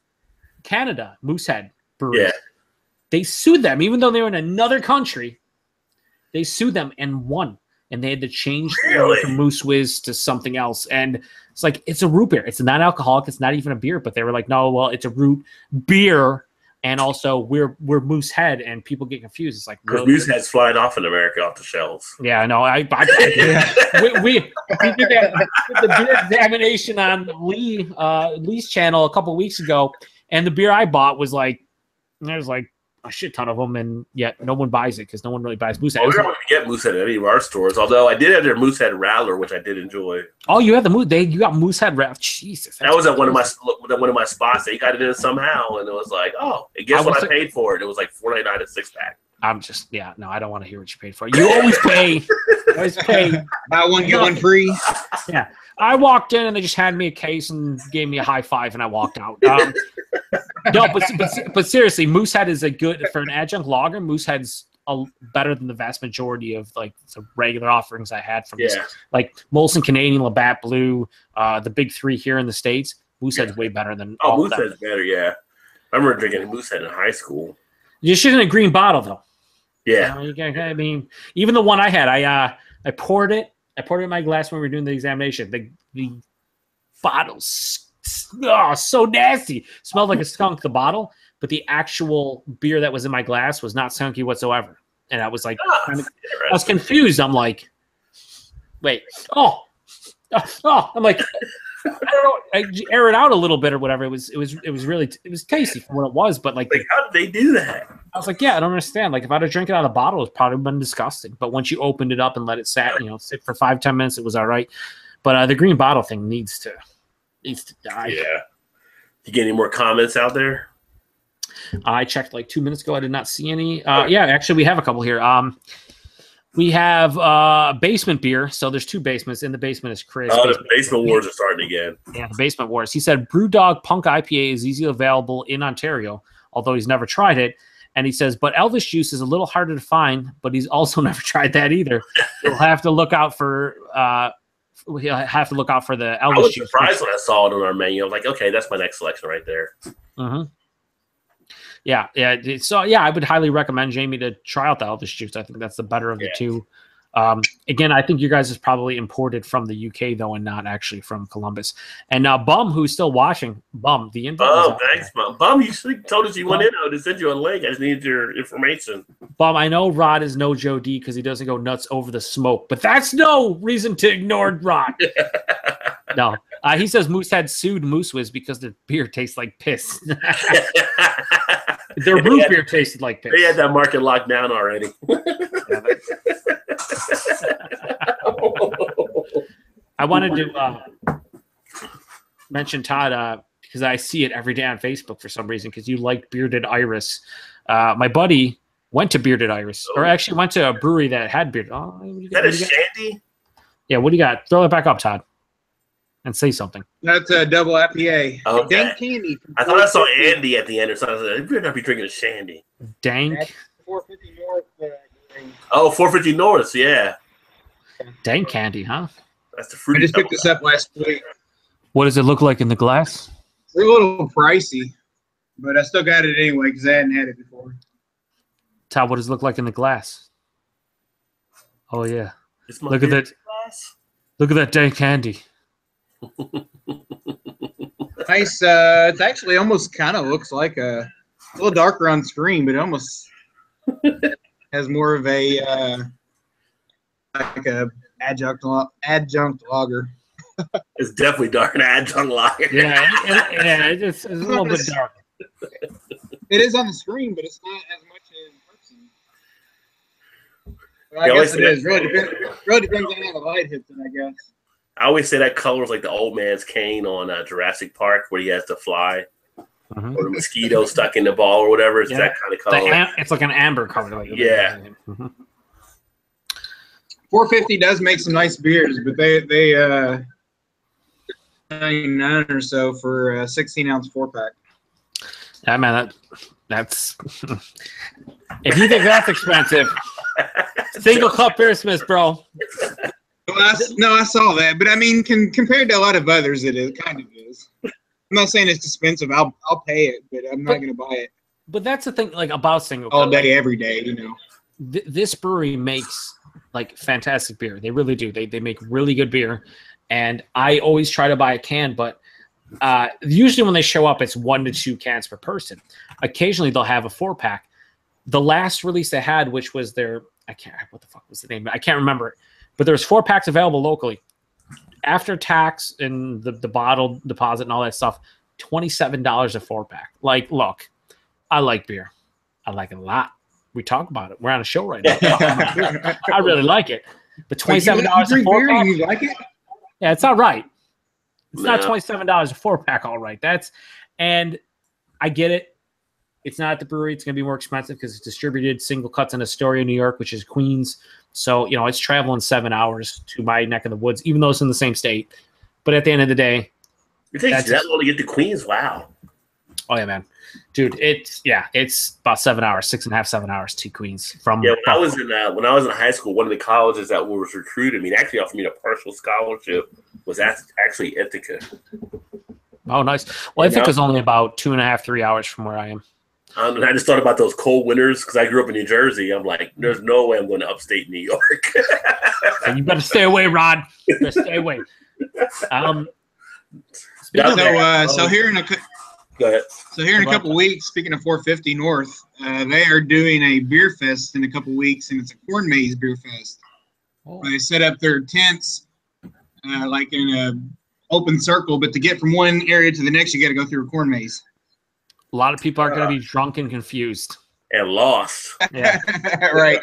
Canada, Moosehead Brewery. Yeah. They sued them, even though they were in another country. They sued them and won, and they had to change the name from Moose Whiz to something else. And it's like, it's a root beer. It's a non-alcoholic. It's not even a beer, but they were like, no, well, it's a root beer, and also we're Moosehead, and people get confused. It's like, because Moosehead's flying off in America off the shelves. Yeah, no, we did the beer examination on Lee's channel a couple weeks ago, and the beer I bought was like, there's like a shit ton of them, and yet no one buys it because no one really buys Moosehead. We don't want to get Moosehead at any of our stores, although I did have their Moosehead Rattler, which I did enjoy. Oh, you have you got Moosehead Rattler. Jesus, that was at one of my spots. They got it in somehow, and it was like, oh, and guess what I paid for it? It was like $4.99 a 6-pack. I'm just no, I don't want to hear what you paid for. You always pay. Buy one get one free. Yeah. I walked in and they just handed me a case and gave me a high five, and I walked out. No, but seriously, Moosehead is for an adjunct lager. Moosehead's better than the vast majority of like the regular offerings I had from this, like Molson Canadian, Labatt Blue, the big three here in the States. Moosehead's way better than. Moosehead's better, yeah. I remember drinking Moosehead in high school. You should in a green bottle though. Yeah. I mean, even the one I had, I poured it. I poured it in my glass when we were doing the examination. The bottle's so nasty. Smelled like a skunk, the bottle, but the actual beer that was in my glass was not skunky whatsoever. And I was like, I was confused. I'm like, wait, I'm like, I don't know. I air it out a little bit or whatever. It was tasty for what it was, but like how did they do that? I was like, yeah, I don't understand. Like if I'd have drank it out of the bottle, it's probably been disgusting. But once you opened it up and let it sit for 5-10 minutes, it was all right. But the green bottle thing needs to die. Yeah. You get any more comments out there? I checked like 2 minutes ago. I did not see any. Yeah, actually, we have a couple here. We have basement beer. So there's 2 basements. In the basement is Chris. Oh, the basement wars are starting again. Yeah, the basement wars. He said Brewdog Punk IPA is easily available in Ontario, although he's never tried it. And he says, but Elvis Juice is a little harder to find, but he's also never tried that either. He'll have to look out for the Elvis Juice. I was surprised when I saw it on our menu. I was like, okay, that's my next selection right there. Mm-hmm. Yeah. So, yeah, I would highly recommend Jamie to try out the Elvis Juice. I think that's the better of the two. Again, I think you guys is probably imported from the UK, though, and not actually from Columbus. And Bum, who's still watching, Bum, the invite. Oh, thanks, Bum. Bum, you told us you went in. I would send you a link. I just needed your information. Bum, I know Rod is no Joe D because he doesn't go nuts over the smoke, but that's no reason to ignore Rod. No. He says Moosehead sued Moosewiz because their beer tastes like piss. Their root beer tasted like piss. They had that market locked down already. I wanted to mention Todd because I see it every day on Facebook for some reason because you liked Bearded Iris. My buddy went to Bearded Iris, or actually went to a brewery that had beard. Is that a shandy? Yeah, what do you got? Throw it back up, Todd, and say something. That's a double IPA. Okay. Dank Candy. I thought I saw Andy at the end or something. I was like, you better not be drinking a shandy. Dank. That's 450 North. 450 North, yeah. Dank candy, huh? That's the fruit. I just picked this up last week. What does it look like in the glass? They're a little pricey, but I still got it anyway because I hadn't had it before. Todd, what does it look like in the glass? Oh yeah. Look at that. Glass? Look at that dank candy. Nice. It's actually almost kind of looks like a little darker on screen, but it almost has more of a like a adjunct lager. It's definitely dark and adjunct lager. Yeah, it's a little bit dark. It is on the screen, but it's not as much in person. Well, I guess it is. Really depends on how the light hits it, I guess. I always say that color is like the old man's cane on Jurassic Park where he has to fly. Mm-hmm. Or the mosquito stuck in the ball or whatever. It's that kind of color. It's like an amber color. Like yeah. Mm-hmm. 450 does make some nice beers, but they $99 or so for a 16-ounce 4-pack. Yeah, man, that's if you think that's expensive, single cup beer Smith, bro. No, I saw that, but I mean, compared to a lot of others, it kind of is. I'm not saying it's expensive. I'll pay it, but I'm not going to buy it. But that's the thing, like about single all cup, day, every day. You know, this brewery makes like fantastic beer. They really do. They make really good beer, and I always try to buy a can, but usually when they show up, it's 1 to 2 cans per person. Occasionally, they'll have a 4-pack. The last release they had, which was their what the fuck was the name? I can't remember it. But there's 4-packs available locally. After tax and the bottle deposit and all that stuff, $27 a 4-pack. Like, look, I like beer. I like it a lot. We talk about it. We're on a show right now. I really like it. But $27 a 4-pack. You like it? Yeah, it's all right. It's not $27 a 4-pack, all right. And I get it. It's not at the brewery. It's going to be more expensive because it's distributed single cuts in Astoria, New York, which is Queens. So, it's traveling 7 hours to my neck of the woods, even though it's in the same state. But at the end of the day, it takes that long to get to Queens. Wow. Oh yeah, man, dude. It's about 7 hours, 6.5, 7 hours to Queens from. Yeah, when I was in high school, one of the colleges that was recruiting me, actually offered me a partial scholarship, was actually Ithaca. Oh, nice. Well, I think it's only about 2.5, 3 hours from where I am. And I just thought about those cold winters because I grew up in New Jersey. I'm like, there's no way I'm going to upstate New York. So you better stay away, Rod. You better stay away. So here in a Go ahead. So here in a couple weeks, speaking of 450 North, they are doing a beer fest in a couple weeks, and it's a corn maze beer fest. Oh. They set up their tents like in a open circle, but to get from one area to the next, you got to go through a corn maze. A lot of people are going to be drunk and confused. And lost. Yeah. Right.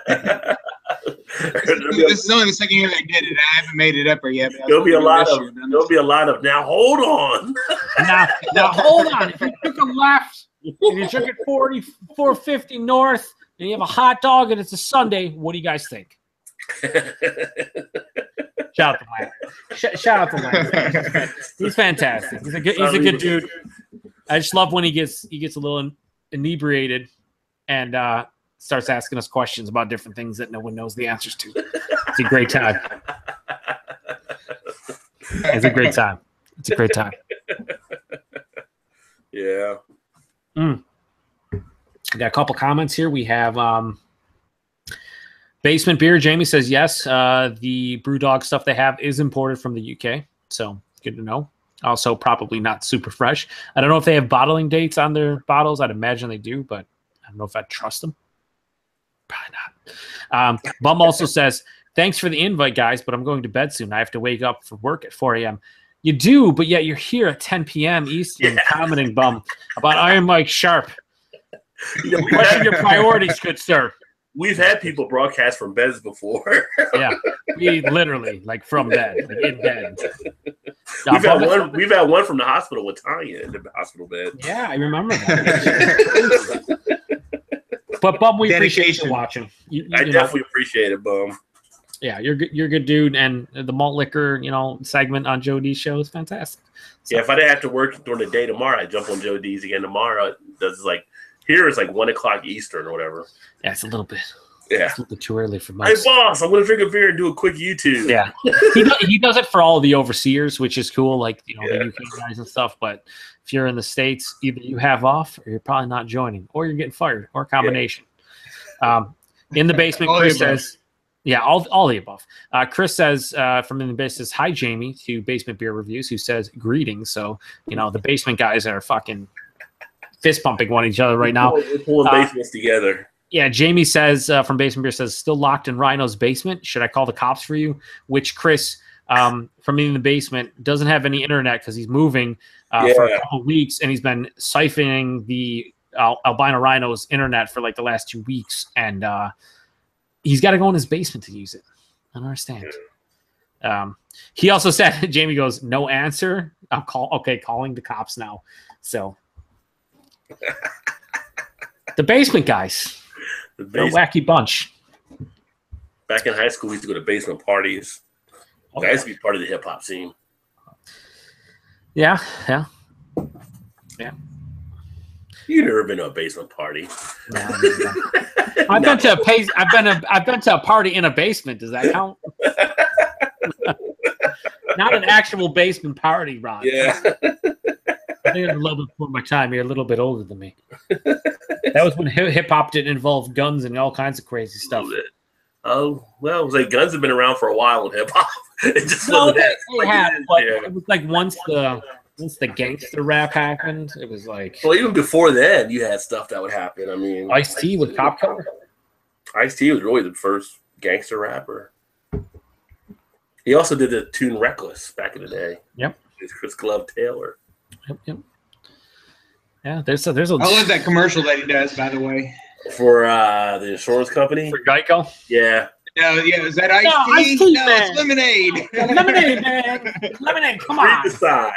This is only the second year they did it. I haven't made it up there yet. There'll be a lot of now hold on. now hold on. If you took a left and you took it 450 north and you have a hot dog and it's a Sunday, what do you guys think? Shout out to Mike. Shout out to Mike. He's fantastic. He's a good dude. I just love when he gets a little inebriated and starts asking us questions about different things that no one knows the answers to. It's a great time. It's a great time. It's a great time. Yeah. Got a couple comments here. We have Basement Beer. Jamie says yes. The BrewDog stuff they have is imported from the UK, so good to know. Also, probably not super fresh. I don't know if they have bottling dates on their bottles. I'd imagine they do, but I don't know if I'd trust them. Probably not. Bum also says, thanks for the invite, guys, but I'm going to bed soon. I have to wake up for work at 4 a.m. You do, but yet you're here at 10 p.m. Eastern commenting, Bum, about Iron Mike Sharp. Question your priorities, good sir. We've had people broadcast from beds before. Yeah, we literally, like from bed, like in bed. We've had one from the hospital with Tanya in the hospital bed. Yeah, I remember that. But Bum, we appreciate you watching. I definitely appreciate it, Bum. Yeah, you're good. You're a good dude, and the malt liquor, segment on Joe D's show is fantastic. So, yeah, if I didn't have to work during the day tomorrow, I'd jump on Joe D's again tomorrow. Here it's like 1 o'clock Eastern or whatever. Yeah, it's a little bit. Yeah, it's a little bit too early for most. Hey, boss, I'm gonna drink a beer and do a quick YouTube. Yeah, he does it for all the overseers, which is cool, like the UK guys and stuff. But if you're in the States, either you have off, or you're probably not joining, or you're getting fired, or a combination. Yeah. In the basement, Chris says, "Yeah, all the above." Chris says from in the basement, "Hi, Jamie," to Basement Beer Reviews, who says greetings. So the basement guys are fucking fist pumping one each other right now. We're pulling basements together. Yeah, Jamie says from Basement Beer says, still locked in Rhino's basement. Should I call the cops for you? Which Chris from in the basement doesn't have any internet because he's moving for a couple of weeks, and he's been siphoning the albino Rhino's internet for like the last 2 weeks, and he's got to go in his basement to use it. I don't understand. He also said, Jamie goes, no answer. Calling the cops now. So the basement guys. They're a wacky bunch. Back in high school, we used to go to basement parties. I used to be part of the hip hop scene. Yeah. You've never been to a basement party. No. I've been to a party in a basement. Does that count? Not an actual basement party, Ron. Yeah. I think it's a little bit before my time. You're a little bit older than me. That was when hip hop didn't involve guns and all kinds of crazy stuff. Oh, well, it was like guns have been around for a while in hip hop. It just wasn't that. It was like once the gangster rap happened, it was like. Well, even before then, you had stuff that would happen. I mean, Ice-T with Cop Killer. Ice-T was really the first gangster rapper. He also did the tune "Reckless" back in the day. Yep. It's Chris Glove Taylor. Yep. Yeah, there's a. I love that commercial that he does, by the way. For the insurance company. For Geico. Yeah. Is that Ice-T? No, it's lemonade. Lemonade, man. Lemonade, come on. Read the sign.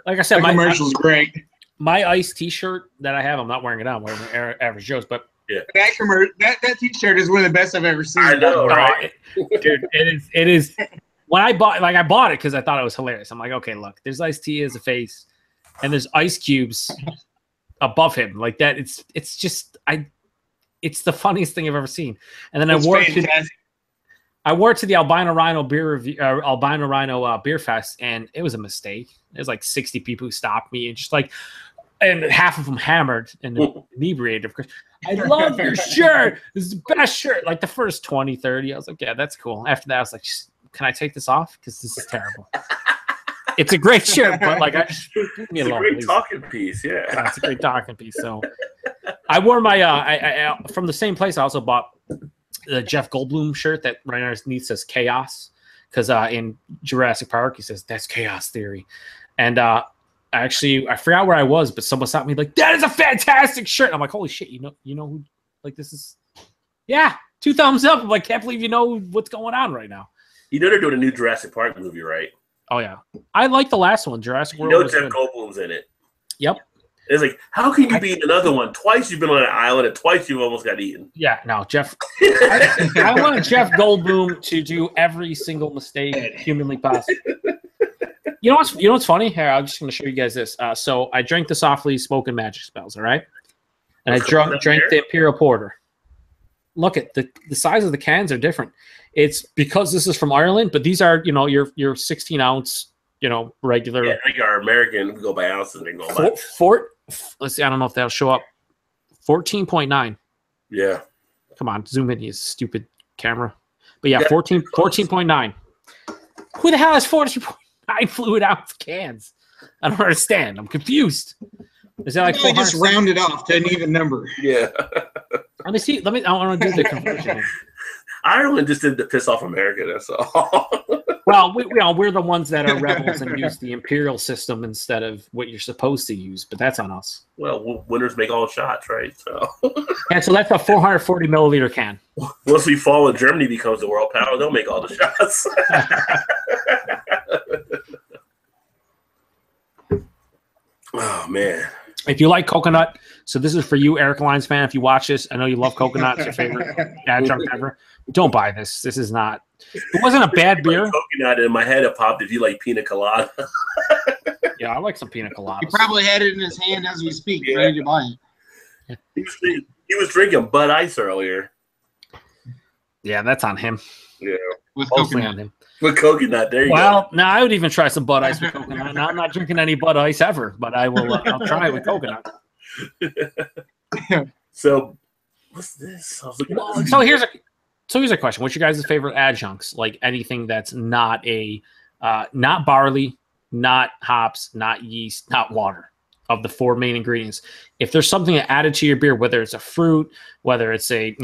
Like I said, my commercial's great. My Ice-T shirt that I have, I'm not wearing it out. I'm wearing Average Joe's, but yeah, that T-shirt is one of the best I've ever seen. I know, right? Dude, it is. When I bought it because I thought it was hilarious. I'm like, okay, look, there's Ice-T as a face, and there's ice cubes above him like that. It's just it's the funniest thing I've ever seen. And then I wore it. I wore it to the Albino Rhino Beer Fest, and it was a mistake. There's like 60 people who stopped me, and just like, and half of them hammered and inebriated. Of course, I love your shirt. This is the best shirt. Like the first 20, 30, I was like, yeah, that's cool. After that, I was like, can I take this off? Because this is terrible. It's a great shirt, but like, leave me alone. It's a great talking piece, yeah. It's a great talking piece. So, I wore my I from the same place. I also bought the Jeff Goldblum shirt that right underneath says Chaos, because in Jurassic Park he says that's Chaos Theory, and I forgot where I was, but someone stopped me like, that is a fantastic shirt. I'm like, holy shit, you know who, like, this is, yeah, 2 thumbs up. I'm like, can't believe you know what's going on right now. You know they're doing a new Jurassic Park movie, right? Oh yeah, I like the last one, Jurassic World. Jeff Goldblum's in it. Yep. It's like, how can you be in another one? Twice you've been on an island, and twice you've almost got eaten. Yeah, no, Jeff. I want Jeff Goldblum to do every single mistake humanly possible. You know what's funny? Here, I'm just going to show you guys this. So I drank the softly spoken magic spells, all right? And I drank the Imperial Porter. Look at the size of the cans are different. It's because this is from Ireland, but these are, your 16 ounce, regular. Yeah, I think our American, we go by ounces and they go by. Let's see. I don't know if that'll show up. 14.9. Yeah. Come on, zoom in, you stupid camera. But yeah, 14.9. Who the hell has 14.9 fluid ounce cans? I don't understand. I'm confused. Is that like I just round it off to an even number? Yeah. Let me see. I want to do the conversion. Ireland just did to piss off America. That's all. Well, we're the ones that are rebels and use the imperial system instead of what you're supposed to use, but that's on us. Well, winners make all shots, right? So. And so that's a 440 milliliter can. Once we fall and Germany becomes the world power, they'll make all the shots. Oh man. If you like coconut, so this is for you, Eric Lyons fan. If you watch this, I know you love coconut. It's your favorite adjunct ever. Don't buy this. This is not. It wasn't a bad beer. Like coconut in my head it popped. If you like pina colada. Yeah, I like some pina colada. He probably had it in his hand as we speak, ready to buy it. He was drinking Bud Ice earlier. Yeah, that's on him. Yeah, with mostly coconut. on him. With coconut, there you go. Well, now I would even try some Bud Ice with coconut. Now, I'm not drinking any Bud Ice ever, but I will. I'll try it with coconut. So, what's this? So here's a question. What's your guys' favorite adjuncts? Like anything that's not not barley, not hops, not yeast, not water. Of the 4 main ingredients, if there's something added to your beer, whether it's a fruit, whether it's a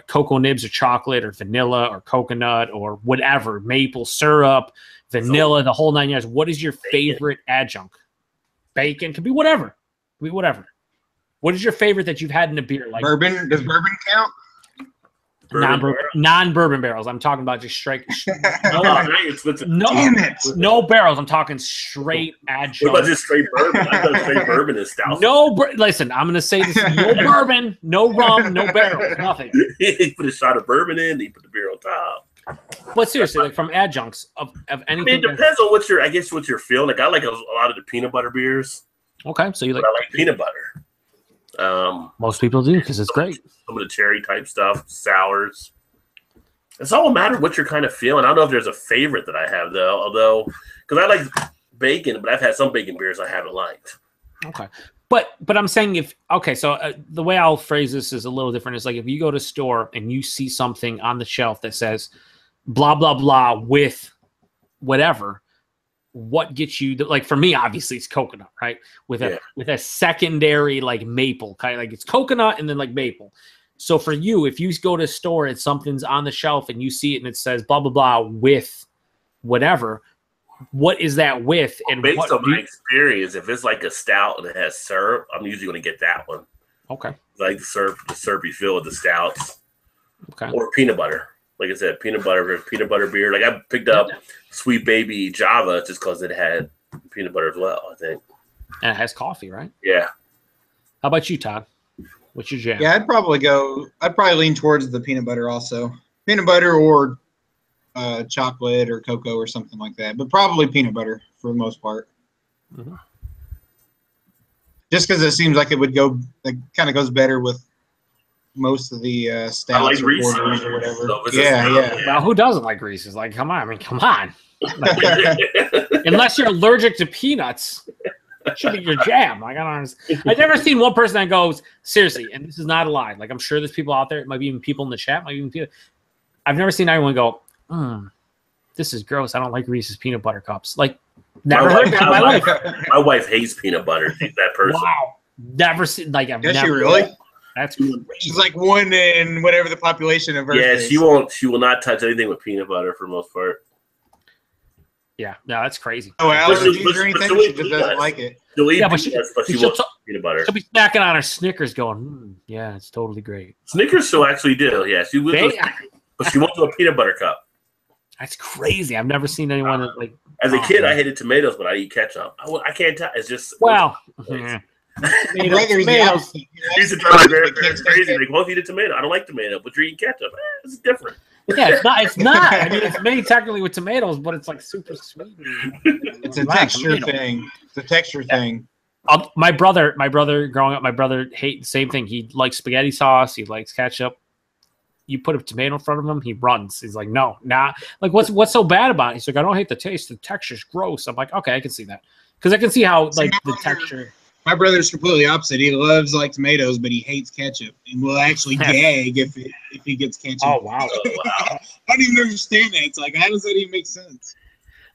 cocoa nibs or chocolate or vanilla or coconut or whatever, maple syrup, vanilla, the whole 9 yards. What is your favorite adjunct? Bacon, could be whatever. Could be whatever. What is your favorite that you've had in a beer? Like bourbon? Does bourbon count? Non-bourbon barrels. I'm talking about just straight. No Damn it. No barrels. I'm talking straight adjunct. What about just straight bourbon? I thought straight bourbon is stout. Listen, I'm going to say this. No bourbon, no rum, no barrels, nothing. He put a shot of bourbon in. He put the beer on top. But seriously, like from adjuncts of anything. I mean, it depends on what you're feeling. Like I like a lot of the peanut butter beers. Okay, so you like. But I like peanut butter. Most people do because it's great. Some of the cherry type stuff, sours. It's all a matter of what you're kind of feeling. I don't know if there's a favorite that I have though, although because I like bacon, but I've had some bacon beers I haven't liked. Okay, but I'm saying so the way I'll phrase this is a little different. It's like if you go to a store and you see something on the shelf that says blah blah blah with whatever. What gets you like for me obviously it's coconut, right, with a secondary like maple kind of like it's coconut and then like maple. So for you, if you go to a store and something's on the shelf and you see it and it says blah blah blah with whatever, what is that with? And based on my experience, if it's like a stout and it has syrup, I'm usually going to get that one. Okay, like the syrupy feel of the stouts. Okay, or peanut butter. Like I said, peanut butter beer. Like I picked up Sweet Baby Java just because it had peanut butter as well, I think. And it has coffee, right? Yeah. How about you, Todd? What's your jam? Yeah, I'd probably lean towards the peanut butter also. Peanut butter or chocolate or cocoa or something like that. But probably peanut butter for the most part. Mm-hmm. Just because it seems like it would go, like kind of goes better with most of the I stouts like or Reese's. porters or whatever. So it's a Yeah, stout, yeah. Well, who doesn't like Reese's? Like, come on. I mean, come on. Like, unless you're allergic to peanuts, it should be your jam. Like, I don't understand. I've never seen one person that goes, seriously, and this is not a lie. Like, I'm sure there's people out there, it might be even people in the chat, might be even people. I've never seen anyone go, this is gross. I don't like Reese's peanut butter cups. Like, never heard that in my life. My wife hates peanut butter. She's that person. Wow. Never seen, like, I've Does never. she really? That's crazy. She's like one in whatever the population of Earth Yeah, is. she won't. She will not touch anything with peanut butter for the most part. Yeah, no, that's crazy. No allergies but or anything. she'll eat She just doesn't peanuts. like it. She'll eat Yeah, but peanuts, but she she'll won't peanut butter. She'll be snacking on her Snickers going, yeah, it's totally great. Snickers she'll actually do. Yeah, she will. But she won't do a peanut butter cup. That's crazy. I've never seen anyone that, like. As a kid, I hated tomatoes, but I eat ketchup. I can't tell. It's just Well, My brother's the opposite. He He's likes a tomatoes, very, but very can't stand crazy. ketchup. Like, well, if you eat a tomato, I don't like tomato, but you're eating ketchup. It's different. yeah, it's not. It's not. I mean, it's made technically with tomatoes, but it's like super sweet. It's a texture thing. It's a texture thing. My brother growing up, my brother hates the same thing. He likes spaghetti sauce. He likes ketchup. You put a tomato in front of him, he runs. He's like, no, nah. Like, what's so bad about it? He's like, I don't hate the taste. The texture's gross. I'm like, okay, I can see that because I can see how like the texture. My brother's completely opposite. He loves like tomatoes, but he hates ketchup and will actually gag if he gets ketchup. Oh wow! I don't even understand that. It's like, how does that even make sense?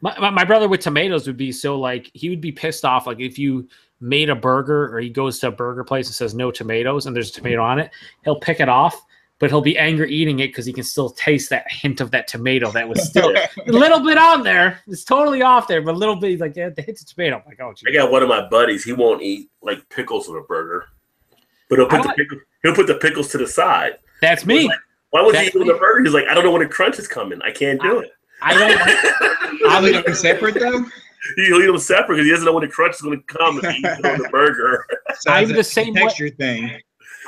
My brother with tomatoes would be so like he would be pissed off like if you made a burger or he goes to a burger place and says no tomatoes and there's a tomato on it, he'll pick it off, but he'll be angry eating it because he can still taste that hint of that tomato that was still a little bit on there. It's totally off there, but a little bit he's like, yeah, the hint's a tomato. I'm like, oh, geez. I got one of my buddies. He won't eat like pickles on a burger, but he'll put the pickles to the side. That's me. Like, why would you eat on the burger? He's like, I don't know when the crunch is coming. I can't do it. I don't. I'll eat them separate though. He'll eat them separate because he doesn't know when the crunch is going to come and eat it on the burger. So I'm it's the a same texture thing.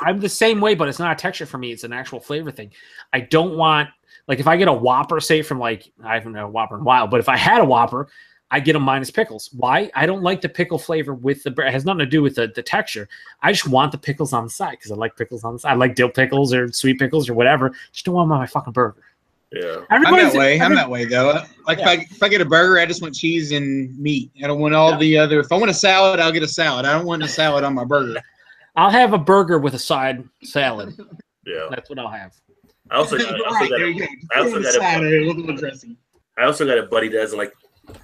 I'm the same way, but it's not a texture for me. It's an actual flavor thing. I don't want, like, if I get a Whopper, say from like, I haven't had a Whopper in a while, but if I had a Whopper, I get them minus pickles. Why? I don't like the pickle flavor with the bread. It has nothing to do with the texture. I just want the pickles on the side because I like pickles on the side. I like dill pickles or sweet pickles or whatever. Just don't want them on my fucking burger. Yeah. I'm that way though. Like if I get a burger, I just want cheese and meat. I don't want all the other. If I want a salad, I'll get a salad. I don't want a salad on my burger. I'll have a burger with a side salad. Yeah. That's what I'll have. I also got a buddy that doesn't like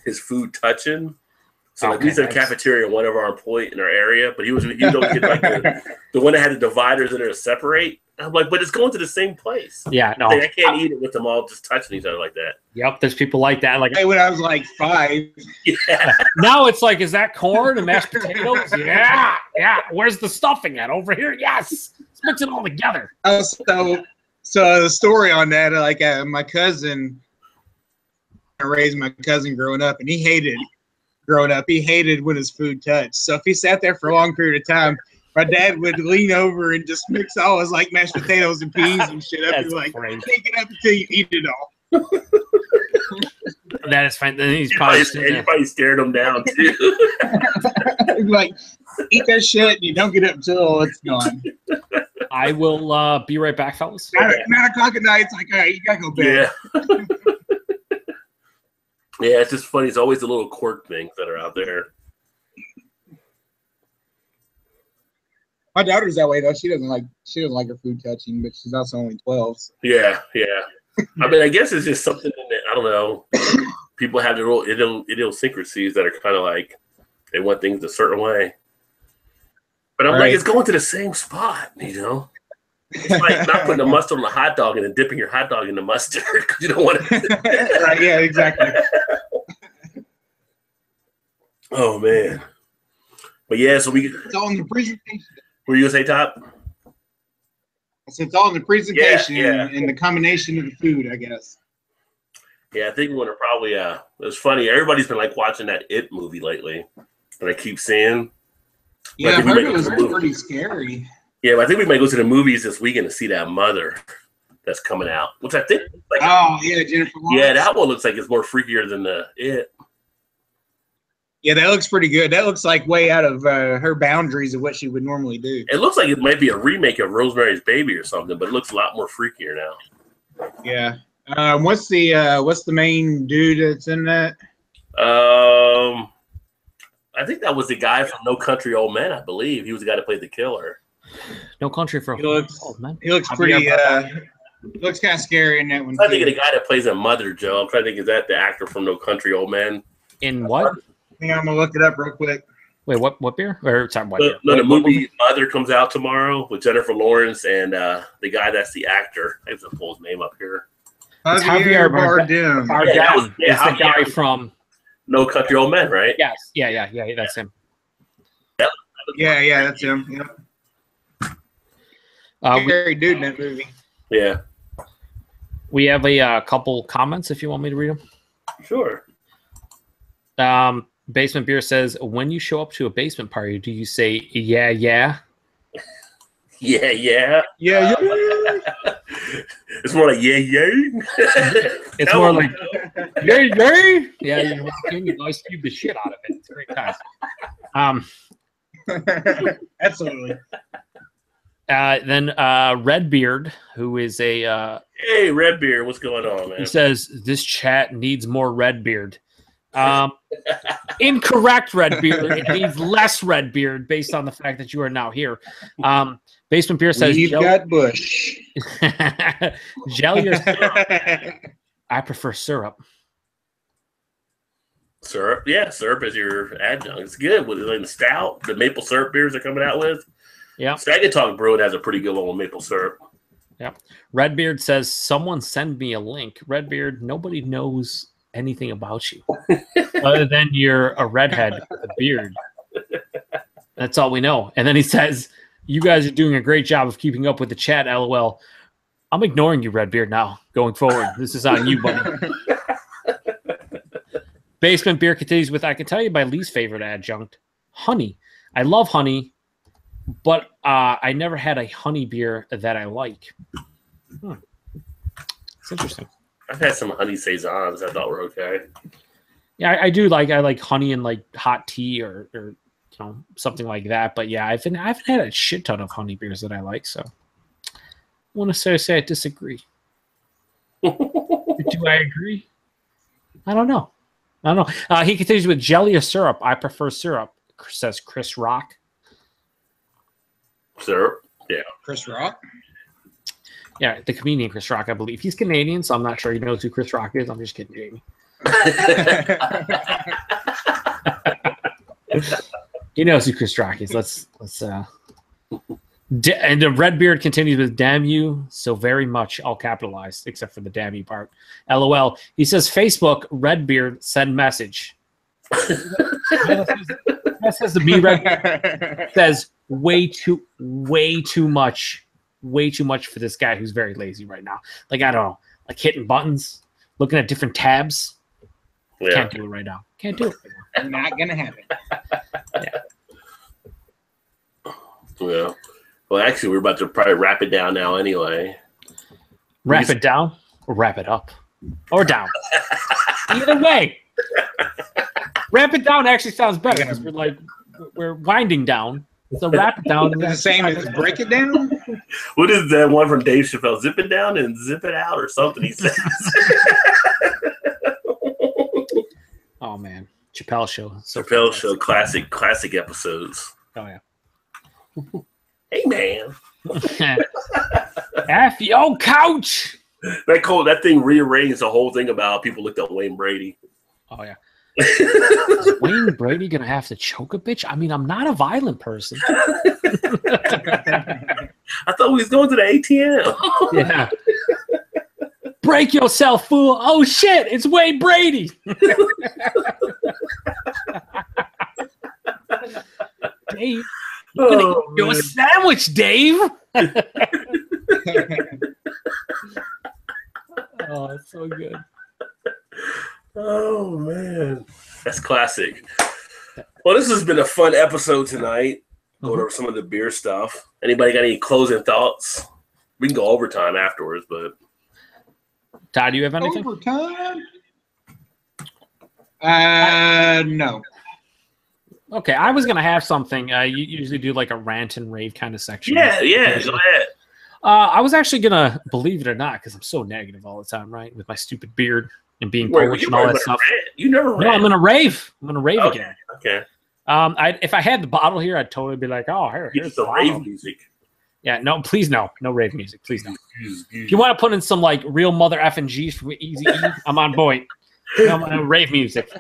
his food touching. So like, he's in a cafeteria, one of our employees in our area, but he was always get like the one that had the dividers in there to separate. I'm like, but it's going to the same place. Yeah, no, like, I can't eat it with them all just touching each other like that. Yep, there's people like that. Like when I was like 5. Yeah. Now it's like, is that corn and mashed potatoes? Yeah. Where's the stuffing at? Over here? Yes. Let's mix it all together. So the story on that, like my cousin, I raised my cousin growing up, and he hated when his food touched. So if he sat there for a long period of time, my dad would lean over and just mix all his like mashed potatoes and peas and shit up. He's like, take it up until you eat it all. That is fine. Then he's probably scared him down too. Like, eat that shit and you don't get up until it's gone. I will be right back, fellas. 9 o'clock at night, it's like, all right, you gotta go bed. Yeah. Yeah, it's just funny. It's always the little quirk things that are out there. My daughter's that way though. She doesn't like her food touching, but she's also only 12. So. Yeah. I mean, I guess it's just something that, I don't know. People have their little idiosyncrasies that are kind of like they want things a certain way. But I'm like, it's going to the same spot, you know. It's like not putting the mustard on a hot dog and then dipping your hot dog in the mustard because you don't want to. Yeah, exactly. Oh man. But yeah, so it's all in the presentation. Were you gonna say, Top? It's all in the presentation yeah. and the combination of the food, I guess. Yeah, I think we're gonna probably. It was funny. Everybody's been like watching that It movie lately, and I keep seeing. Yeah, I heard it was pretty scary. Yeah, but I think we might go to the movies this weekend to see that Mother that's coming out, which I think. Like, oh yeah, Jennifer Lawrence. Yeah, that one looks like it's more freakier than the It. Yeah, that looks pretty good. That looks like way out of her boundaries of what she would normally do. It looks like it might be a remake of Rosemary's Baby or something, but it looks a lot more freakier now. Yeah. What's the main dude that's in that? I think that was the guy from No Country Old Men. I believe he was the guy that played the killer. No Country for Old Men. He looks pretty. Looks kind of scary in that one. I think of the guy that plays a mother, Joe. I'm trying to think, is that the actor from No Country Old Men? In what? I think I'm gonna look it up real quick. Wait, what beer? Or sorry, what beer? No, the movie Mother comes out tomorrow with Jennifer Lawrence and the guy that's the actor. I have to pull his name up here. Javier Bardem. Bardem is the guy from No Country Old Men, right? Yes. Yeah. That's him. Yeah, that's him. Yep. Scary dude in that movie. Yeah. We have a couple comments if you want me to read them. Sure. Basement Beer says, when you show up to a basement party, do you say, yeah? Yeah. It's more like, yeah. It's more like, yeah. Yeah, you walk in, you ice cube the shit out of it. It's a great time. Absolutely. Then Redbeard, who is a... hey, Redbeard, what's going on, man? He says, this chat needs more Redbeard. Incorrect, Redbeard. It needs less Redbeard based on the fact that you are now here. Basement Beer says, we've got Bush. Jelly or syrup? I prefer syrup. Syrup? Yeah, syrup is your adjunct. It's good with like the stout, the maple syrup beers they're coming out with. Yeah. Stag Talk Brewing has a pretty good one with maple syrup. Yeah. Redbeard says, someone send me a link. Redbeard, nobody knows anything about you other than you're a redhead with a beard. That's all we know. And then he says, you guys are doing a great job of keeping up with the chat, LOL. I'm ignoring you, Redbeard, now going forward. This is on you, buddy. Basement Beer continues with, I can tell you my least favorite adjunct, honey. I love honey, but I never had a honey beer that I like. It's interesting. I've had some honey saisons I thought were okay. Yeah, I do like honey and like hot tea or you know, something like that. But yeah, I haven't had a shit ton of honey beers that I like, so I want to say I disagree. Do I agree? I don't know. He continues with jelly or syrup. I prefer syrup, says Chris Rock. Syrup? Yeah. Chris Rock? Yeah, the comedian Chris Rock, I believe. He's Canadian, so I'm not sure he knows who Chris Rock is. I'm just kidding, Jamie. He knows who Chris Rock is. Let's and the Redbeard continues with damn you so very much, all capitalized, except for the damn you part. LOL. He says, Facebook, Redbeard, send message. That says to me, Redbeard says way too much. Way too much for this guy who's very lazy right now. Like, I don't know, like hitting buttons, looking at different tabs. Yeah. Can't do it right now. Can't do it right now. Not gonna happen. Yeah. Well, actually, we're about to probably wrap it down now anyway. Wrap it down or wrap it up or down. Either way. Wrap it down actually sounds better because we're winding down. So wrap it down. It's the same as break it down. What is that one from Dave Chappelle? Zip it down and zip it out or something, he says. Oh, man. Chappelle Show. Chappelle Show, classic episodes. Oh, yeah. Hey, man. F your couch. That thing rearranged the whole thing about people looked at Wayne Brady. Oh, yeah. Is Wayne Brady gonna have to choke a bitch? I mean, I'm not a violent person. I thought we was going to the ATM. Yeah. Break yourself, fool. Oh shit, it's Wayne Brady. Dave, you're gonna eat your sandwich, Dave. Oh, it's so good. Oh, man. That's classic. Well, this has been a fun episode tonight. Going over some of the beer stuff. Anybody got any closing thoughts? We can go overtime afterwards, but... Todd, do you have anything? Overtime? No. Okay, I was gonna have something. You usually do like a rant and rave kind of section. Yeah, go ahead. I was actually gonna, believe it or not, because I'm so negative all the time, right? With my stupid beard and being Polish and all that stuff. You never No, ran. I'm gonna rave. I'm gonna rave again. Okay. If I had the bottle here, I'd totally be like, oh, here's the rave music. Yeah, no, please no rave music, please no. If you want to put in some like real mother effing G's from Easy E, I'm on board. Rave music.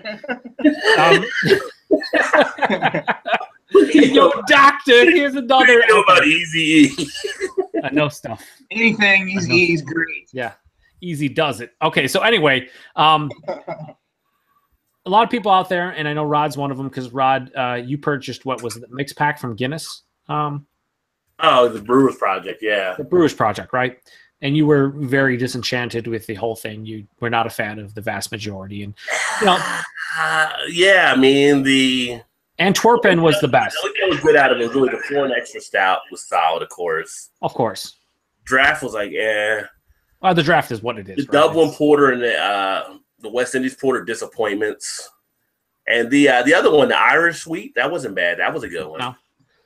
Yo, doctor, here's another. What do you know about Easy E? I know stuff. Anything Easy is great. Yeah, Easy does it. Okay, so anyway, a lot of people out there, and I know Rod's one of them because Rod, you purchased what was it, the mix pack from Guinness? The Brewers Project, yeah. The Brewers Project, right? And you were very disenchanted with the whole thing. You were not a fan of the vast majority, and yeah, I mean the Antwerpen was the best. The only thing that was good out of it was really the foreign extra stout was solid, of course. Of course. Draft was like, Well, the draft is what it is. The Dublin Porter and the West Indies Porter disappointments, and the other one, the Irish Sweet, that wasn't bad. That was a good one. No.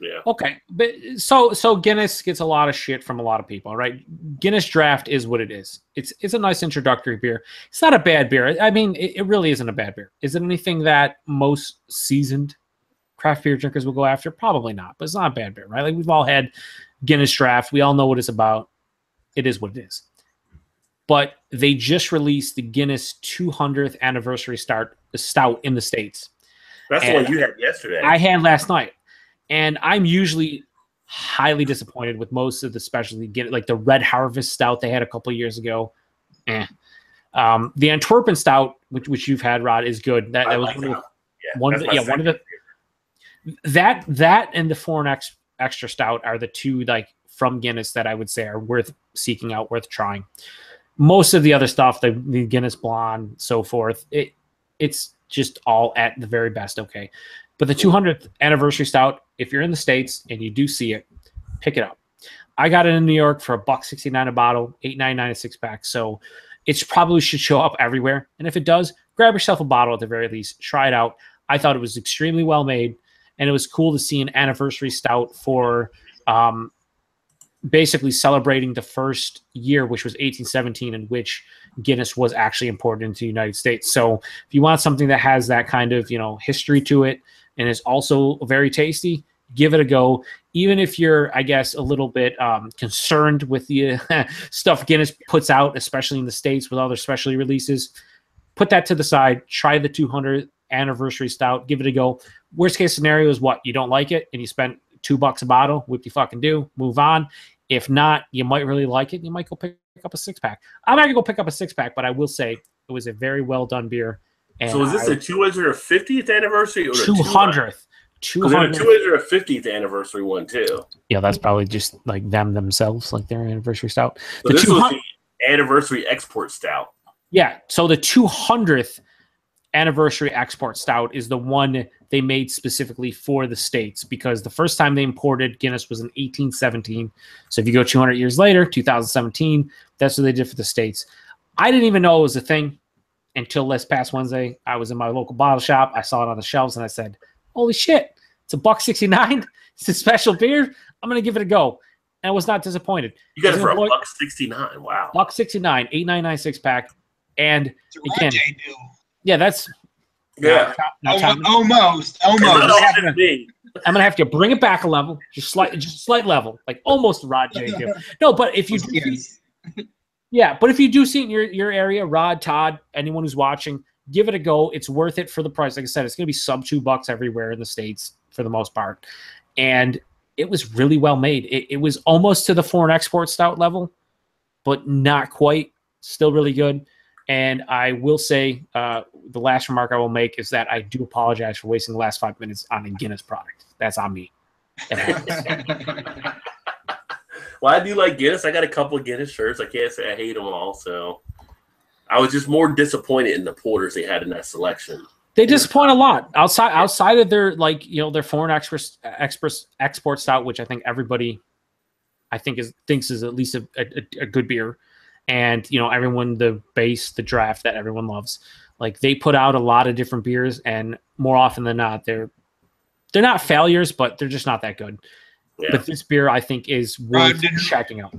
Yeah. Okay, but so Guinness gets a lot of shit from a lot of people, right? Guinness Draft is what it is. It's a nice introductory beer. It's not a bad beer. I mean, it really isn't a bad beer. Is it anything that most seasoned craft beer drinkers will go after? Probably not, but it's not a bad beer, right? Like we've all had Guinness Draft. We all know what it's about. It is what it is. But they just released the Guinness 200th anniversary stout in the States. That's the one you had yesterday. I had last night. And I'm usually highly disappointed with most of the specialty, like the Red Harvest Stout they had a couple of years ago. The Antwerpen Stout, which you've had, Rod, is good. That was one of the that and the Foreign Extra Stout are the two like from Guinness that I would say are worth seeking out, worth trying. Most of the other stuff, the Guinness Blonde, so forth, it's just all at the very best okay. But the 200th anniversary stout, if you're in the States and you do see it, pick it up. I got it in New York for $1.69 a bottle, $8.99 a six-pack. So it probably should show up everywhere. And if it does, grab yourself a bottle at the very least. Try it out. I thought it was extremely well made, and it was cool to see an anniversary stout for basically celebrating the first year, which was 1817, in which Guinness was actually imported into the United States. So if you want something that has that kind of history to it, and is also very tasty, give it a go. Even if you're, I guess, a little bit concerned with the stuff Guinness puts out, especially in the States with all their specialty releases, put that to the side. Try the 200th anniversary stout. Give it a go. Worst case scenario is what? You don't like it, and you spent $2 a bottle. What you fucking do? Move on. If not, you might really like it. You might go pick up a six-pack. I'm not going to go pick up a six-pack, but I will say it was a very well-done beer. And so is this the 250th anniversary or 200th? 200th. 250th anniversary one too. Yeah, that's probably just like them themselves, like their anniversary stout. So this was the anniversary export stout. Yeah, so the 200th anniversary export stout is the one they made specifically for the States, because the first time they imported Guinness was in 1817. So if you go 200 years later, 2017, that's what they did for the States. I didn't even know it was a thing until this past Wednesday. I was in my local bottle shop. I saw it on the shelves, and I said, holy shit, it's $1.69. It's a special beer. I'm going to give it a go. And I was not disappointed. You got it for $1.69. Wow. $1.69, $8.99 six-pack. And again, yeah, that's... Yeah. Almost. I'm gonna have to bring it back a level, just slight level, like almost Rod J. No, but if you but if you do see it in your area, Rod, Todd, anyone who's watching, give it a go. It's worth it for the price. Like I said, it's gonna be sub $2 everywhere in the States for the most part, and it was really well made. It was almost to the foreign export stout level, but not quite. Still really good. And I will say, the last remark I will make is that I do apologize for wasting the last 5 minutes on a Guinness product. That's on me. Well, I do like Guinness. I got a couple of Guinness shirts. I can't say I hate them all. So I was just more disappointed in the porters they had in that selection. They disappoint a lot outside of their their foreign export stout, which I think everybody thinks is at least a good beer. And, everyone, the draft that everyone loves, like they put out a lot of different beers, and more often than not, they're they're not failures, but they're just not that good. Yeah. But this beer, I think, is worth checking out.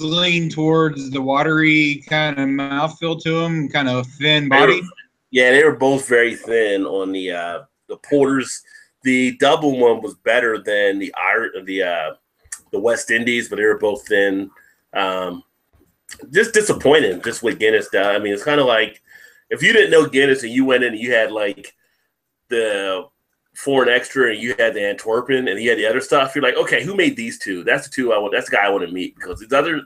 Lean towards the watery kind of mouthfeel to them, kind of thin body. They were both very thin on the porters. The double one was better than the West Indies, but they were both thin. Just disappointing, just what Guinness does. I mean, it's kind of like if you didn't know Guinness and you went in and you had like the Foreign Extra and you had the Antwerpen and you had the other stuff, you're like, okay, who made these two? That's the two I want. That's the guy I want to meet, because these other,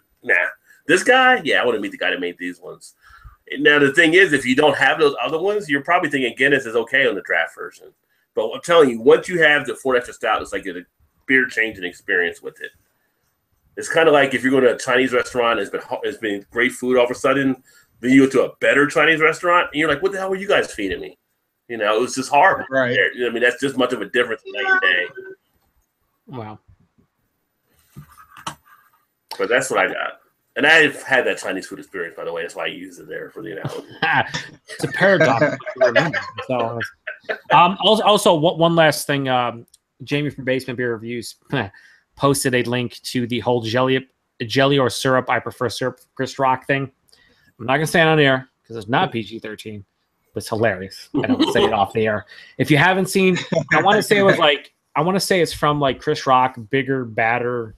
this guy, I want to meet the guy that made these ones. Now the thing is, if you don't have those other ones, you're probably thinking Guinness is okay on the draft version. But I'm telling you, once you have the Foreign Extra Stout, it's like a beer changing experience with it. It's kind of like if you're going to a Chinese restaurant, it's been great food all of a sudden, then you go to a better Chinese restaurant, and you're like, what the hell were you guys feeding me? You know, it was just horrible. Right. I mean, that's just much of a difference in night and day. Wow. But that's what I got. And I've had that Chinese food experience, by the way. That's why I use it there for the analogy. It's a paradox. So, also, one last thing. Jamie from Basement Beer Reviews posted a link to the whole jelly or syrup. I prefer syrup Chris Rock thing. I'm not going to say it on air because it's not PG-13. But it's hilarious. I don't say it off the air. If you haven't seen, I want to say it's from like Chris Rock, Bigger, Badder,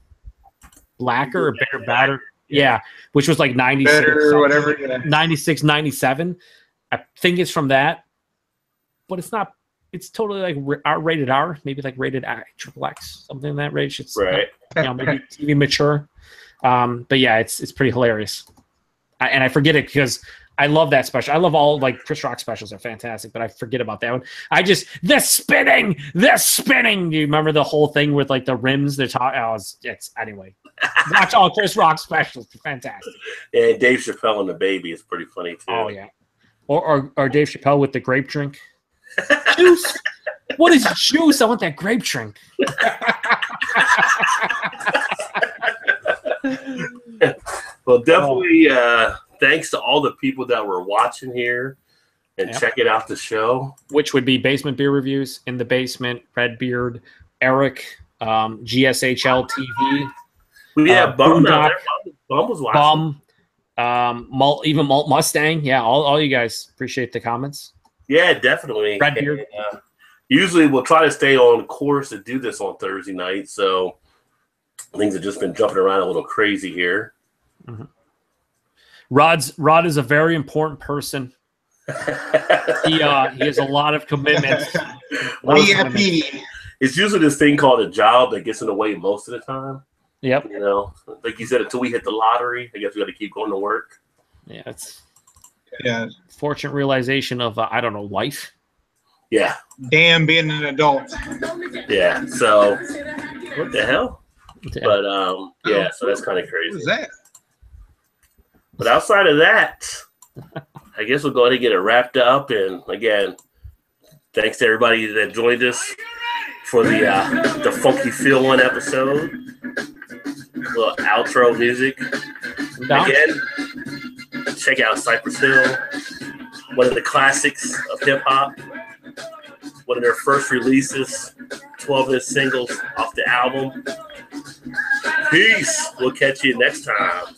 Blacker, or Bigger, Badder. Yeah, which was like 96 or whatever. 96, 97. I think it's from that. But it's not. It's totally like rated R, maybe like rated XXX, something in that range. It's right. Maybe TV mature. But yeah, it's pretty hilarious. And I forget it because I love that special. I love all like Chris Rock specials are fantastic, but I forget about that one. The spinning. Do you remember the whole thing with like the rims? They're talking. Anyway. Watch all Chris Rock specials. They're fantastic. And Dave Chappelle and the baby is pretty funny too. Oh yeah. Or Dave Chappelle with the grape drink. Juice. What is juice? I want that grape drink. Well, definitely. Thanks to all the people that were watching here and checking out the show. Which would be Basement Beer Reviews, In the Basement, Redbeard, Eric, GSHL TV. Bum was watching. Even Malt Mustang. Yeah, all you guys. Appreciate the comments. Yeah, definitely. Redbeard. Usually we'll try to stay on course to do this on Thursday night, so things have just been jumping around a little crazy here. Mm-hmm. Rod is a very important person. He has a lot of commitments. It's usually this thing called a job that gets in the way most of the time. Yep. You know, like you said, until we hit the lottery, I guess we got to keep going to work. Yeah, it's fortunate realization of life. Yeah. Damn, being an adult. Yeah. So, what the hell? But so that's kind of crazy. What was that? But outside of that, I guess we'll go ahead and get it wrapped up. And again, thanks to everybody that joined us for the Funky Feel One episode. Little outro music. Again, check out Cypress Hill, one of the classics of hip hop. One of their first releases, 12-inch singles off the album. Peace. We'll catch you next time.